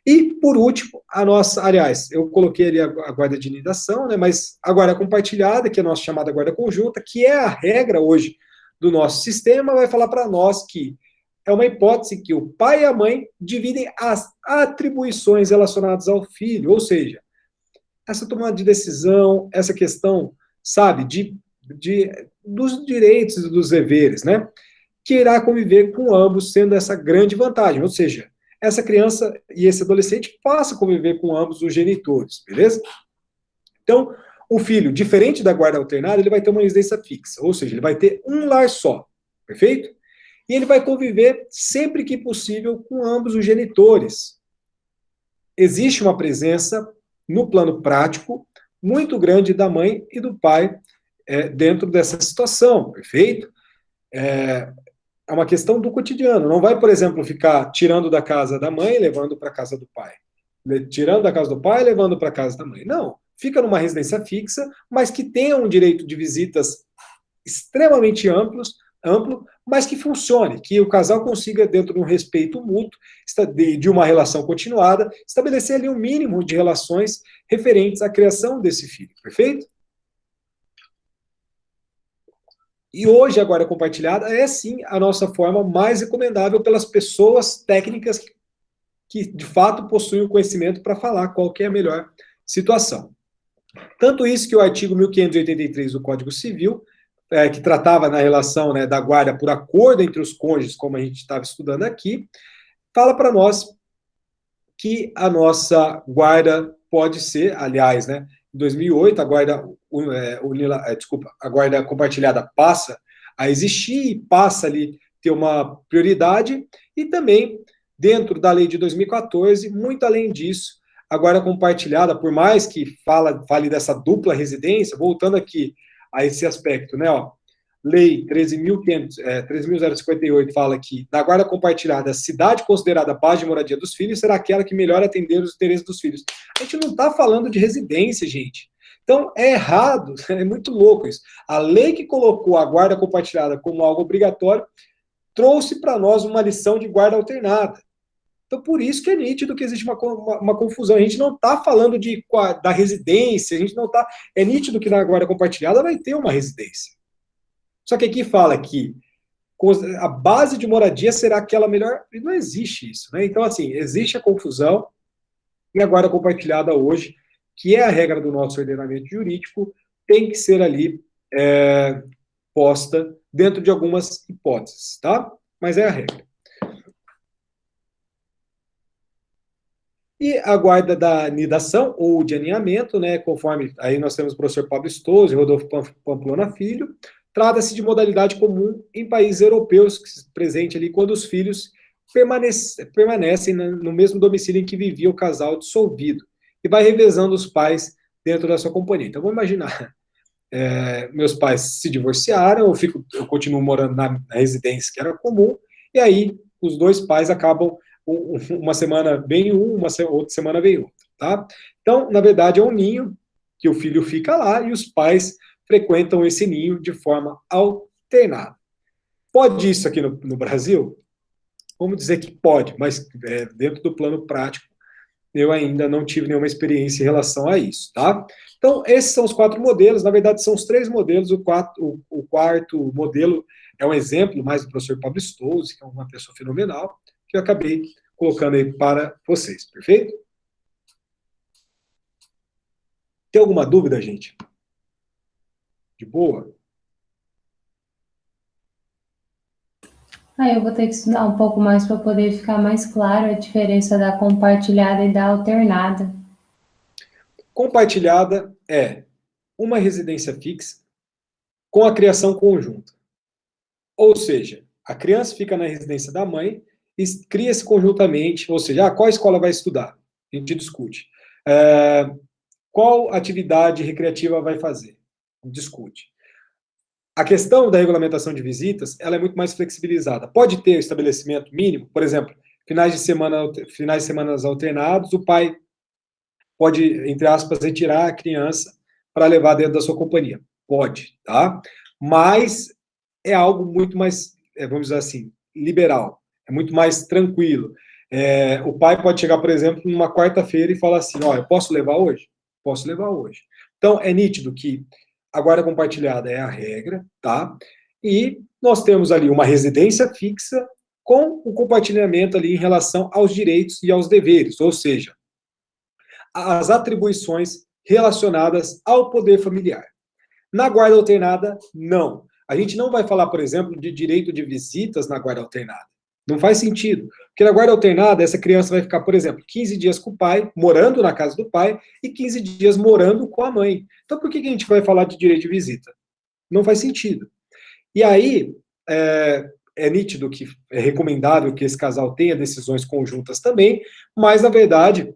E, por último, a nossa, aliás, eu coloquei ali a guarda de nidação, né, mas a guarda compartilhada, que é a nossa chamada guarda conjunta, que é a regra hoje do nosso sistema, vai falar para nós que é uma hipótese que o pai e a mãe dividem as atribuições relacionadas ao filho, ou seja, essa tomada de decisão, essa questão, sabe, dos direitos e dos deveres, né, que irá conviver com ambos, sendo essa grande vantagem, ou seja, essa criança e esse adolescente passa a conviver com ambos os genitores, beleza? Então, o filho, diferente da guarda alternada, ele vai ter uma residência fixa, ou seja, ele vai ter um lar só, perfeito? E ele vai conviver sempre que possível com ambos os genitores. Existe uma presença, no plano prático, muito grande da mãe e do pai dentro dessa situação, perfeito? É uma questão do cotidiano. Não vai, por exemplo, ficar tirando da casa da mãe e levando para a casa do pai. Tirando da casa do pai e levando para a casa da mãe. Não. Fica numa residência fixa, mas que tenha um direito de visitas extremamente amplo, mas que funcione, que o casal consiga, dentro de um respeito mútuo, de uma relação continuada, estabelecer ali um mínimo de relações referentes à criação desse filho, perfeito? E hoje a guarda compartilhada é, sim, a nossa forma mais recomendável pelas pessoas técnicas que, de fato, possuem o conhecimento para falar qual que é a melhor situação. Tanto isso que o artigo 1583 do Código Civil, que tratava na relação, né, da guarda por acordo entre os cônjuges, como a gente estava estudando aqui, fala para nós que a nossa guarda pode ser, aliás, né, em 2008, a guarda compartilhada passa a existir e passa ali ter uma prioridade, e também, dentro da lei de 2014, muito além disso, a guarda compartilhada, por mais que fale dessa dupla residência, voltando aqui a esse aspecto, né, ó, Lei 13.058 fala que na guarda compartilhada, a cidade considerada base de moradia dos filhos será aquela que melhor atender os interesses dos filhos. A gente não está falando de residência, gente. Então, é errado, é muito louco isso. A lei que colocou a guarda compartilhada como algo obrigatório trouxe para nós uma lição de guarda alternada. Então, por isso que é nítido que existe uma confusão. A gente não está falando da residência, a gente não está. É nítido que na guarda compartilhada vai ter uma residência. Só que aqui fala que a base de moradia será aquela melhor, e não existe isso, né? Então, assim, existe a confusão, e a guarda compartilhada hoje, que é a regra do nosso ordenamento jurídico, tem que ser ali posta dentro de algumas hipóteses, tá? Mas é a regra. E a guarda da nidação, ou de aninhamento, né, conforme aí nós temos o professor Pablo Stoso e Rodolfo Pamplona Filho, trata-se de modalidade comum em países europeus, presente ali quando os filhos permanecem no mesmo domicílio em que vivia o casal dissolvido, e vai revezando os pais dentro da sua companhia. Então, vamos imaginar, meus pais se divorciaram, eu continuo morando na residência que era comum, e aí os dois pais acabam, uma semana vem outra semana vem outro, tá? Então, na verdade, é um ninho que o filho fica lá e os pais frequentam esse ninho de forma alternada. Pode isso aqui no Brasil? Vamos dizer que pode, mas dentro do plano prático, eu ainda não tive nenhuma experiência em relação a isso, tá? Então, esses são os 4 modelos, na verdade são os 3 modelos, o quarto modelo é um exemplo mais do professor Pablo Stoso, que é uma pessoa fenomenal, que eu acabei colocando aí para vocês, perfeito? Tem alguma dúvida, gente? De boa? Eu vou ter que estudar um pouco mais para poder ficar mais claro a diferença da compartilhada e da alternada. Compartilhada é uma residência fixa com a criação conjunta. Ou seja, a criança fica na residência da mãe e cria-se conjuntamente, ou seja, qual escola vai estudar? A gente discute. Qual atividade recreativa vai fazer? Discute. A questão da regulamentação de visitas, ela é muito mais flexibilizada. Pode ter estabelecimento mínimo, por exemplo, finais de semana alternados, o pai pode, entre aspas, retirar a criança para levar dentro da sua companhia. Pode, tá? Mas é algo muito mais, vamos dizer assim, liberal. É muito mais tranquilo. O pai pode chegar, por exemplo, numa quarta-feira e falar assim, eu posso levar hoje? Posso levar hoje. Então, é nítido que a guarda compartilhada é a regra, tá? E nós temos ali uma residência fixa com o compartilhamento ali em relação aos direitos e aos deveres, ou seja, as atribuições relacionadas ao poder familiar. Na guarda alternada, não. A gente não vai falar, por exemplo, de direito de visitas na guarda alternada. Não faz sentido. Porque na guarda alternada, essa criança vai ficar, por exemplo, 15 dias com o pai, morando na casa do pai, e 15 dias morando com a mãe. Então, por que a gente vai falar de direito de visita? Não faz sentido. E aí, é nítido que é recomendável que esse casal tenha decisões conjuntas também, mas, na verdade,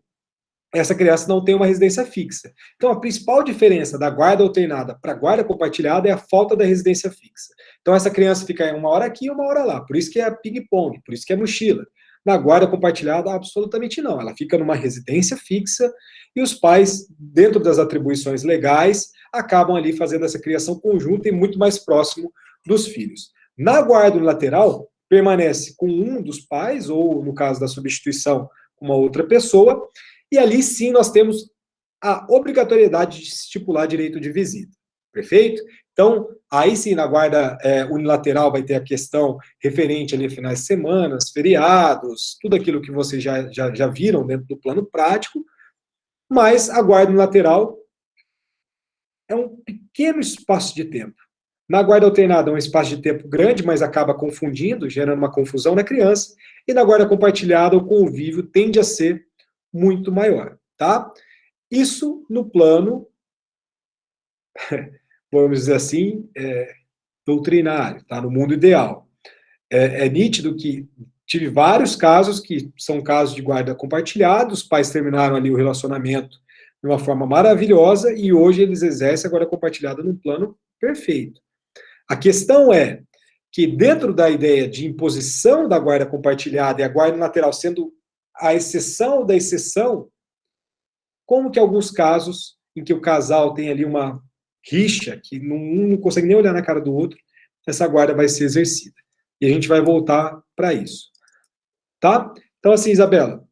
essa criança não tem uma residência fixa. Então, a principal diferença da guarda alternada para a guarda compartilhada é a falta da residência fixa. Então, essa criança fica uma hora aqui e uma hora lá. Por isso que é ping-pong, por isso que é mochila. Na guarda compartilhada, absolutamente não. Ela fica numa residência fixa e os pais, dentro das atribuições legais, acabam ali fazendo essa criação conjunta e muito mais próximo dos filhos. Na guarda unilateral, permanece com um dos pais, ou no caso da substituição, uma outra pessoa, e ali sim nós temos a obrigatoriedade de estipular direito de visita. Perfeito? Então, aí sim, na guarda unilateral vai ter a questão referente ali a finais de semana, feriados, tudo aquilo que vocês já viram dentro do plano prático, mas a guarda unilateral é um pequeno espaço de tempo. Na guarda alternada é um espaço de tempo grande, mas acaba confundindo, gerando uma confusão na criança, e na guarda compartilhada o convívio tende a ser muito maior, tá? Isso no plano, vamos dizer assim, doutrinário, tá? No mundo ideal. É nítido que tive vários casos que são casos de guarda compartilhada, os pais terminaram ali o relacionamento de uma forma maravilhosa e hoje eles exercem a guarda compartilhada num plano perfeito. A questão é que dentro da ideia de imposição da guarda compartilhada e a guarda lateral sendo a exceção da exceção, como que alguns casos em que o casal tem ali uma rixa, que um não consegue nem olhar na cara do outro, essa guarda vai ser exercida. E a gente vai voltar para isso. Tá? Então, assim, Isabela,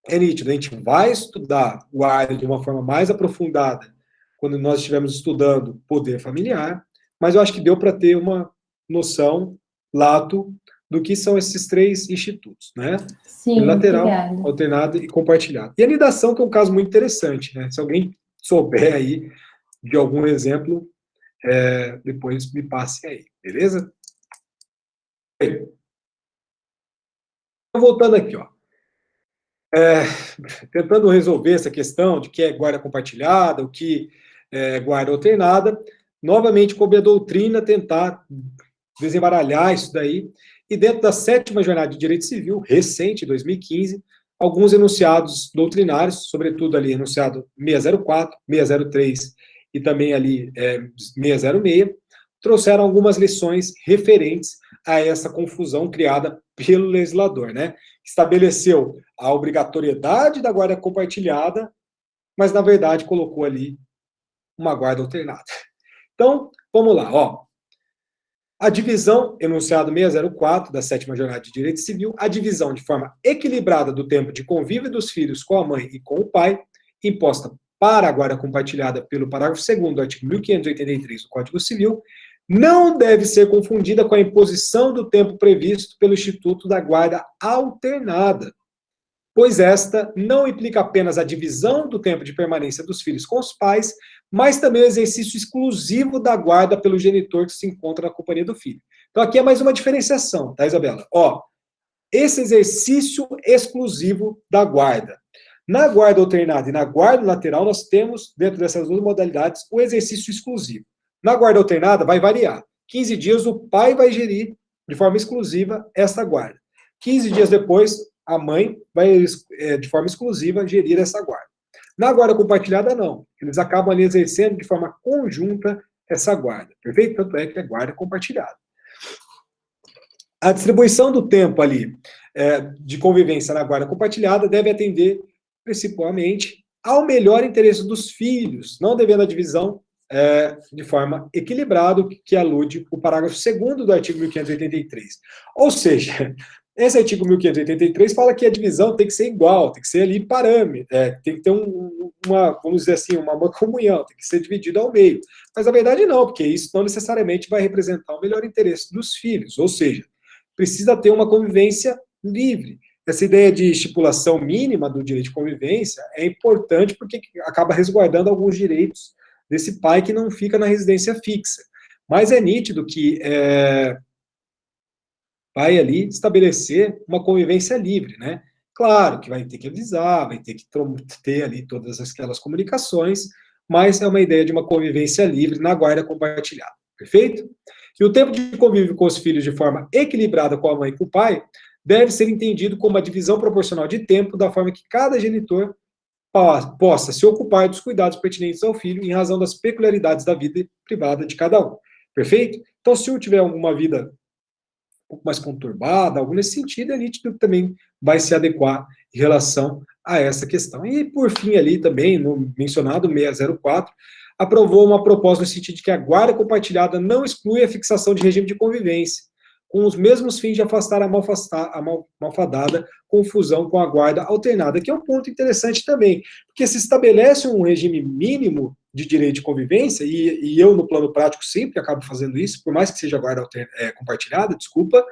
é nítido, a gente vai estudar guarda de uma forma mais aprofundada quando nós estivermos estudando poder familiar, mas eu acho que deu para ter uma noção lato do que são esses três institutos, né? Sim, Unilateral, obrigada. alternado e compartilhado. E a nidação, que é um caso muito interessante, né? Se alguém souber aí de algum exemplo, depois me passe aí, beleza? Bem, voltando aqui, ó. Tentando resolver essa questão de que é guarda compartilhada, o que é guarda alternada, novamente coube a doutrina tentar desembaralhar isso daí, e dentro da 7ª Jornada de Direito Civil, recente, 2015, alguns enunciados doutrinários, sobretudo ali enunciado 604, 603 e também ali 606, trouxeram algumas lições referentes a essa confusão criada pelo legislador, né? Estabeleceu a obrigatoriedade da guarda compartilhada, mas na verdade colocou ali uma guarda alternada. Então, vamos lá, ó. A divisão, enunciado 604 da 7ª Jornada de Direito Civil, a divisão de forma equilibrada do tempo de convívio dos filhos com a mãe e com o pai, imposta para a guarda compartilhada pelo parágrafo 2º do artigo 1583 do Código Civil, não deve ser confundida com a imposição do tempo previsto pelo Instituto da Guarda Alternada, pois esta não implica apenas a divisão do tempo de permanência dos filhos com os pais, mas também o exercício exclusivo da guarda pelo genitor que se encontra na companhia do filho. Então aqui é mais uma diferenciação, tá, Isabela? Ó, esse exercício exclusivo da guarda. Na guarda alternada e na guarda lateral, nós temos, dentro dessas duas modalidades, o exercício exclusivo. Na guarda alternada, vai variar. 15 dias o pai vai gerir de forma exclusiva essa guarda. 15 dias depois, a mãe vai, de forma exclusiva, gerir essa guarda. Na guarda compartilhada, não. Eles acabam ali exercendo de forma conjunta essa guarda. Perfeito? Tanto é que é guarda compartilhada. A distribuição do tempo ali de convivência na guarda compartilhada deve atender, principalmente, ao melhor interesse dos filhos, não devendo a divisão de forma equilibrada, que alude o parágrafo 2º do artigo 1583. Ou seja, esse artigo 1583 fala que a divisão tem que ser igual, tem que ser ali parâmetro, tem que ter uma, vamos dizer assim, uma comunhão, tem que ser dividido ao meio. Mas na verdade não, porque isso não necessariamente vai representar o melhor interesse dos filhos, ou seja, precisa ter uma convivência livre. Essa ideia de estipulação mínima do direito de convivência é importante porque acaba resguardando alguns direitos desse pai que não fica na residência fixa. Mas é nítido que vai ali estabelecer uma convivência livre, né? Claro que vai ter que avisar, vai ter que ter ali todas aquelas comunicações, mas é uma ideia de uma convivência livre na guarda compartilhada, perfeito? E o tempo de convívio com os filhos de forma equilibrada com a mãe e com o pai deve ser entendido como uma divisão proporcional de tempo, da forma que cada genitor possa se ocupar dos cuidados pertinentes ao filho em razão das peculiaridades da vida privada de cada um, perfeito? Então, se um tiver alguma vida um pouco mais conturbada, algo nesse sentido, é nítido que também vai se adequar em relação a essa questão. E, por fim, ali também, no mencionado 604, aprovou uma proposta no sentido de que a guarda compartilhada não exclui a fixação de regime de convivência, com os mesmos fins de afastar a malfadada confusão com a guarda alternada, que é um ponto interessante também, porque se estabelece um regime mínimo de direito de convivência, e eu, no plano prático, sempre acabo fazendo isso, por mais que seja guarda compartilhada, desculpa,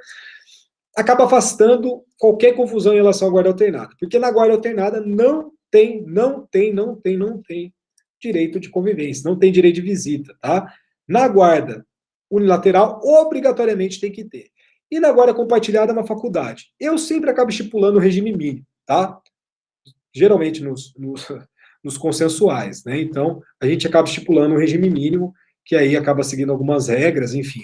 acaba afastando qualquer confusão em relação à guarda alternada, porque na guarda alternada não tem direito de convivência, não tem direito de visita, tá? Na guarda unilateral, obrigatoriamente tem que ter. E na guarda compartilhada é uma faculdade. Eu sempre acabo estipulando o regime mínimo, tá? Geralmente nos consensuais, né? Então, a gente acaba estipulando um regime mínimo, que aí acaba seguindo algumas regras, enfim.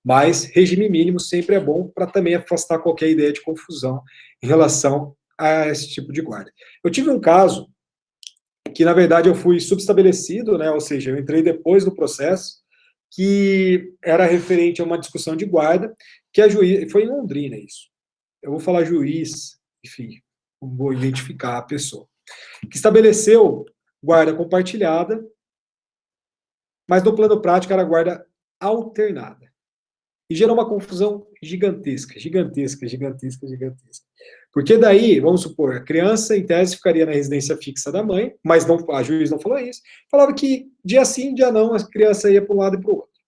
Mas regime mínimo sempre é bom para também afastar qualquer ideia de confusão em relação a esse tipo de guarda. Eu tive um caso que, na verdade, eu fui subestabelecido, né? Ou seja, eu entrei depois do processo, que era referente a uma discussão de guarda, que a juiz, foi em Londrina isso. Eu vou falar juiz, enfim, vou identificar a pessoa, que estabeleceu guarda compartilhada, mas no plano prático era guarda alternada. E gerou uma confusão gigantesca. Porque daí, vamos supor, a criança, em tese, ficaria na residência fixa da mãe, mas não, a juiz não falou isso. Falava que dia sim, dia não, a criança ia para um lado e para o outro.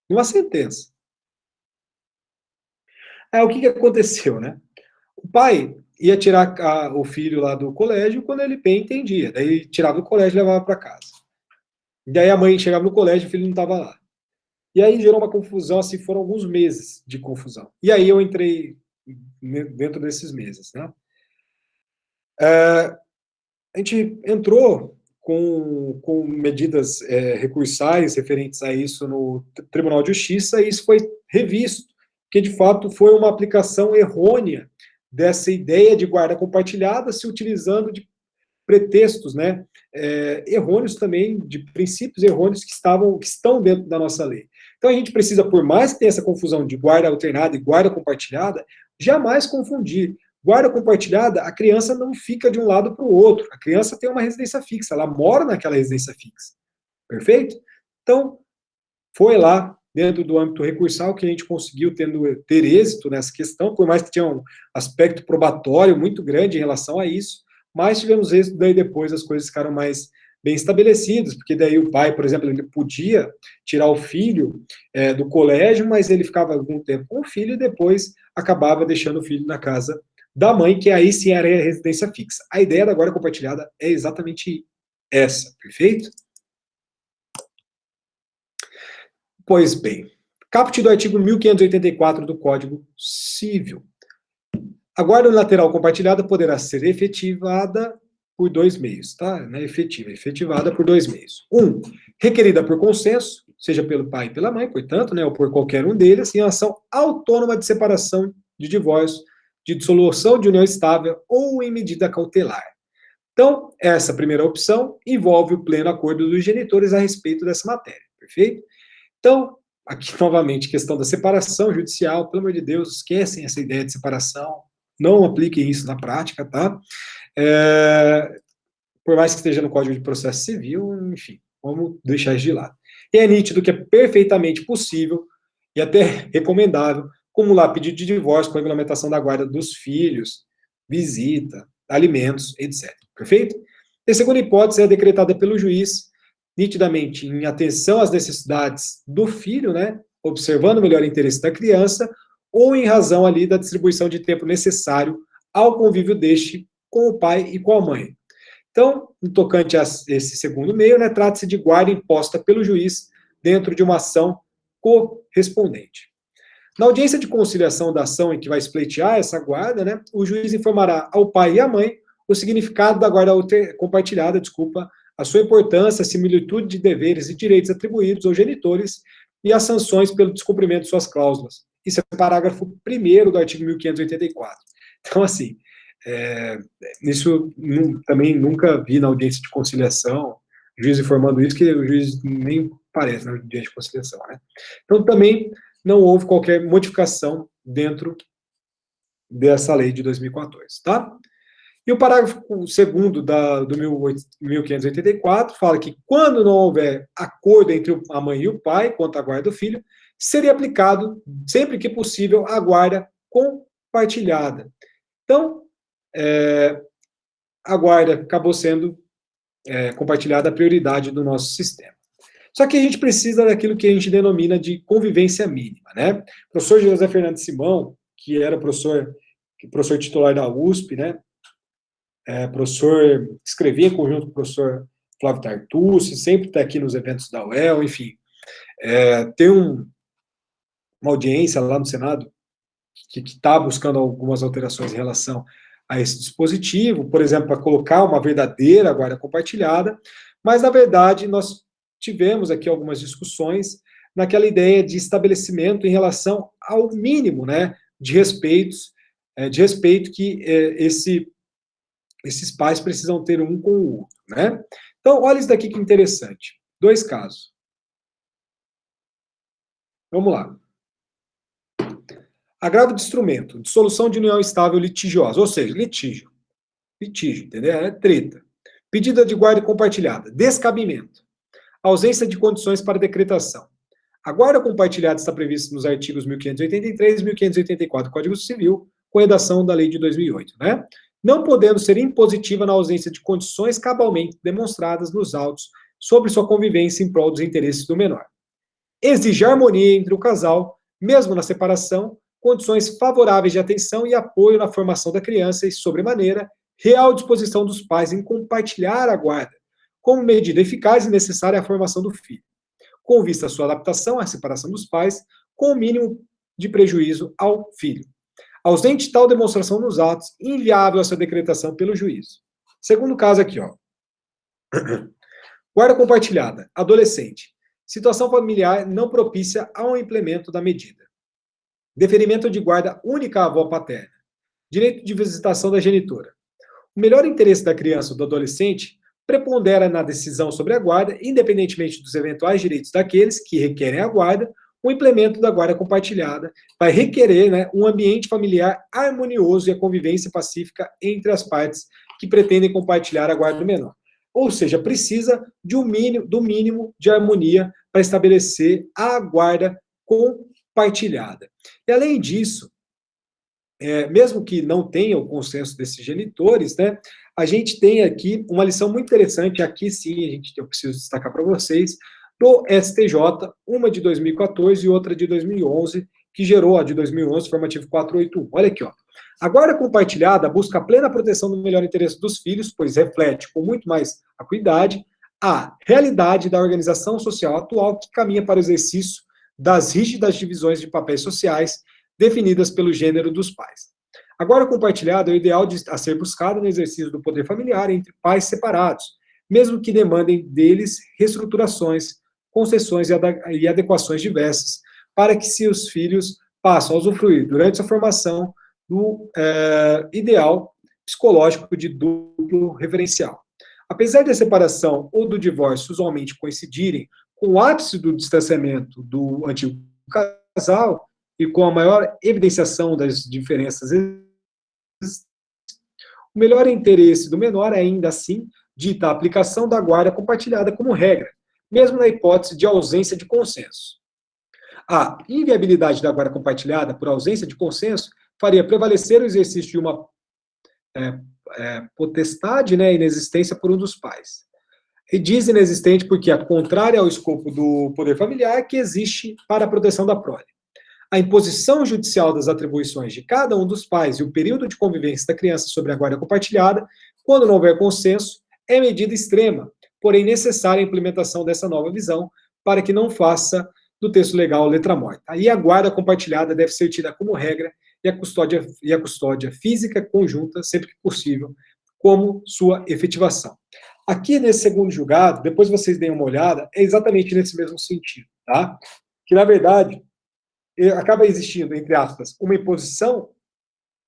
Numa sentença. Aí o que aconteceu, né? O pai ia tirar o filho lá do colégio quando ele bem entendia. Daí tirava do colégio e levava para casa. E daí a mãe chegava no colégio e o filho não estava lá. E aí gerou uma confusão, assim, foram alguns meses de confusão. E aí eu entrei dentro desses meses, né? A gente entrou com medidas recursais referentes a isso no Tribunal de Justiça e isso foi revisto, porque de fato foi uma aplicação errônea dessa ideia de guarda compartilhada, se utilizando de pretextos, né, errôneos também, de princípios errôneos que estão dentro da nossa lei. Então a gente precisa, por mais que tenha essa confusão de guarda alternada e guarda compartilhada, jamais confundir. Guarda compartilhada, a criança não fica de um lado para o outro. A criança tem uma residência fixa, ela mora naquela residência fixa. Perfeito? Então, foi lá, dentro do âmbito recursal, que a gente conseguiu ter êxito nessa questão, por mais que tinha um aspecto probatório muito grande em relação a isso, mas tivemos êxito, daí depois as coisas ficaram mais bem estabelecidas, porque daí o pai, por exemplo, ele podia tirar o filho do colégio, mas ele ficava algum tempo com o filho e depois acabava deixando o filho na casa da mãe, que aí sim era a residência fixa. A ideia da guarda compartilhada é exatamente essa, perfeito? Pois bem, caput do artigo 1584 do Código Civil. A guarda unilateral compartilhada poderá ser efetivada por dois meios, tá? Não é efetivada por dois meios. Requerida por consenso, seja pelo pai e pela mãe, portanto, né, ou por qualquer um deles, em ação autônoma de separação, de divórcio, de dissolução de união estável ou em medida cautelar. Então, essa primeira opção envolve o pleno acordo dos genitores a respeito dessa matéria, perfeito? Então, aqui novamente, questão da separação judicial, pelo amor de Deus, esquecem essa ideia de separação, não apliquem isso na prática, tá? Por mais que esteja no Código de Processo Civil, enfim, vamos deixar isso de lado. E é nítido que é perfeitamente possível e até recomendável acumular pedido de divórcio com a regulamentação da guarda dos filhos, visita, alimentos, etc. Perfeito? E a segunda hipótese é decretada pelo juiz, nitidamente em atenção às necessidades do filho, né, observando o melhor interesse da criança, ou em razão ali da distribuição de tempo necessário ao convívio deste com o pai e com a mãe. Então, no tocante a esse segundo meio, né, trata-se de guarda imposta pelo juiz dentro de uma ação correspondente. Na audiência de conciliação da ação em que vai espleitear essa guarda, né, o juiz informará ao pai e à mãe o significado da guarda compartilhada, a sua importância, a similitude de deveres e direitos atribuídos aos genitores e as sanções pelo descumprimento de suas cláusulas. Isso é o parágrafo 1º do artigo 1584. Então, assim, isso também nunca vi na audiência de conciliação, o juiz informando isso, que o juiz nem aparece na audiência de conciliação, né? Então, também não houve qualquer modificação dentro dessa lei de 2014, tá? E o parágrafo 2º do 1584 fala que quando não houver acordo entre a mãe e o pai quanto à guarda do filho, seria aplicado, sempre que possível, a guarda compartilhada. Então, a guarda acabou sendo compartilhada a prioridade do nosso sistema. Só que a gente precisa daquilo que a gente denomina de convivência mínima, né? O professor José Fernando Simão, que era professor titular da USP, né? Professor, escrevia em conjunto com o professor Flávio Tartucci, sempre está aqui nos eventos da UEL, enfim. Tem uma audiência lá no Senado que está buscando algumas alterações em relação a esse dispositivo, por exemplo, para colocar uma verdadeira guarda compartilhada, mas, na verdade, nós tivemos aqui algumas discussões naquela ideia de estabelecimento em relação ao mínimo, né, de respeito que esses pais precisam ter um com o outro, né? Então, olha isso daqui que interessante. 2 casos. Vamos lá. Agravo de instrumento, dissolução de união estável litigiosa, ou seja, litígio, entendeu? É treta. Pedida de guarda compartilhada, descabimento. Ausência de condições para decretação. A guarda compartilhada está prevista nos artigos 1583 e 1584 do Código Civil, com redação da lei de 2008, né? Não podendo ser impositiva na ausência de condições cabalmente demonstradas nos autos sobre sua convivência em prol dos interesses do menor. Exige harmonia entre o casal, mesmo na separação, condições favoráveis de atenção e apoio na formação da criança e, sobremaneira, real disposição dos pais em compartilhar a guarda, como medida eficaz e necessária à formação do filho, com vista à sua adaptação à separação dos pais, com o mínimo de prejuízo ao filho. Ausente tal demonstração nos atos, inviável a sua decretação pelo juízo. Segundo caso aqui, ó. Guarda compartilhada, adolescente. Situação familiar não propícia ao implemento da medida. Deferimento de guarda única à avó paterna. Direito de visitação da genitora. O melhor interesse da criança ou do adolescente prepondera na decisão sobre a guarda, independentemente dos eventuais direitos daqueles que requerem a guarda. O implemento da guarda compartilhada vai requerer, né, um ambiente familiar harmonioso e a convivência pacífica entre as partes que pretendem compartilhar a guarda do menor. Ou seja, precisa do mínimo de harmonia para estabelecer a guarda compartilhada. E, além disso, mesmo que não tenha o consenso desses genitores, né, a gente tem aqui uma lição muito interessante, aqui sim, eu preciso destacar para vocês, do STJ, uma de 2014 e outra de 2011, que gerou a de 2011, formativo 481. Olha aqui, ó. A guarda compartilhada busca a plena proteção do melhor interesse dos filhos, pois reflete com muito mais acuidade a realidade da organização social atual que caminha para o exercício das rígidas divisões de papéis sociais definidas pelo gênero dos pais. A guarda compartilhada é o ideal a ser buscado no exercício do poder familiar entre pais separados, mesmo que demandem deles reestruturações, concessões e adequações diversas, para que seus filhos possam usufruir, durante sua formação, do ideal psicológico de duplo referencial. Apesar da separação ou do divórcio usualmente coincidirem com o ápice do distanciamento do antigo casal e com a maior evidenciação das diferenças, o melhor interesse do menor é, ainda assim, dita a aplicação da guarda compartilhada como regra, mesmo na hipótese de ausência de consenso. A inviabilidade da guarda compartilhada por ausência de consenso faria prevalecer o exercício de uma potestade, né, inexistência por um dos pais. E diz inexistente porque é contrária ao escopo do poder familiar que existe para a proteção da prole. A imposição judicial das atribuições de cada um dos pais e o período de convivência da criança sobre a guarda compartilhada, quando não houver consenso, é medida extrema, porém necessária a implementação dessa nova visão para que não faça do texto legal letra morta. Aí a guarda compartilhada deve ser tida como regra e a custódia física conjunta, sempre que possível, como sua efetivação. Aqui nesse segundo julgado, depois vocês deem uma olhada, é exatamente nesse mesmo sentido, tá? Que na verdade acaba existindo, entre aspas, uma imposição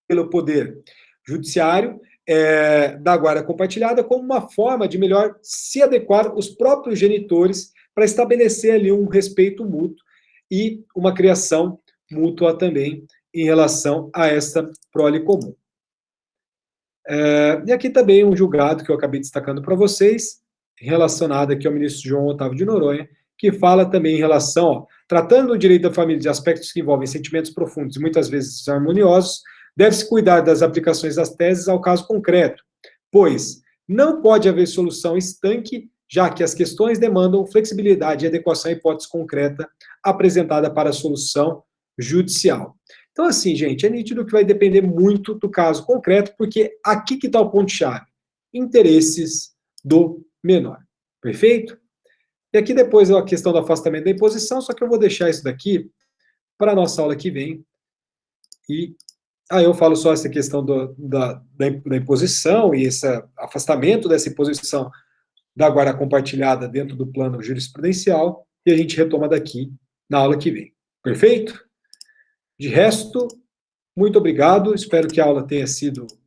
pelo poder judiciário da guarda compartilhada como uma forma de melhor se adequar os próprios genitores para estabelecer ali um respeito mútuo e uma criação mútua também em relação a essa prole comum. E aqui também um julgado que eu acabei destacando para vocês, relacionado aqui ao ministro João Otávio de Noronha, que fala também em relação, tratando o direito da família de aspectos que envolvem sentimentos profundos e muitas vezes harmoniosos, deve-se cuidar das aplicações das teses ao caso concreto, pois não pode haver solução estanque, já que as questões demandam flexibilidade e adequação à hipótese concreta apresentada para a solução judicial. Então, assim, gente, é nítido que vai depender muito do caso concreto, porque aqui que está o ponto-chave. Interesses do menor. Perfeito? E aqui depois a questão do afastamento da imposição, só que eu vou deixar isso daqui para a nossa aula que vem. E aí eu falo só essa questão da imposição e esse afastamento dessa imposição da guarda compartilhada dentro do plano jurisprudencial, e a gente retoma daqui na aula que vem. Perfeito? De resto, muito obrigado, espero que a aula tenha sido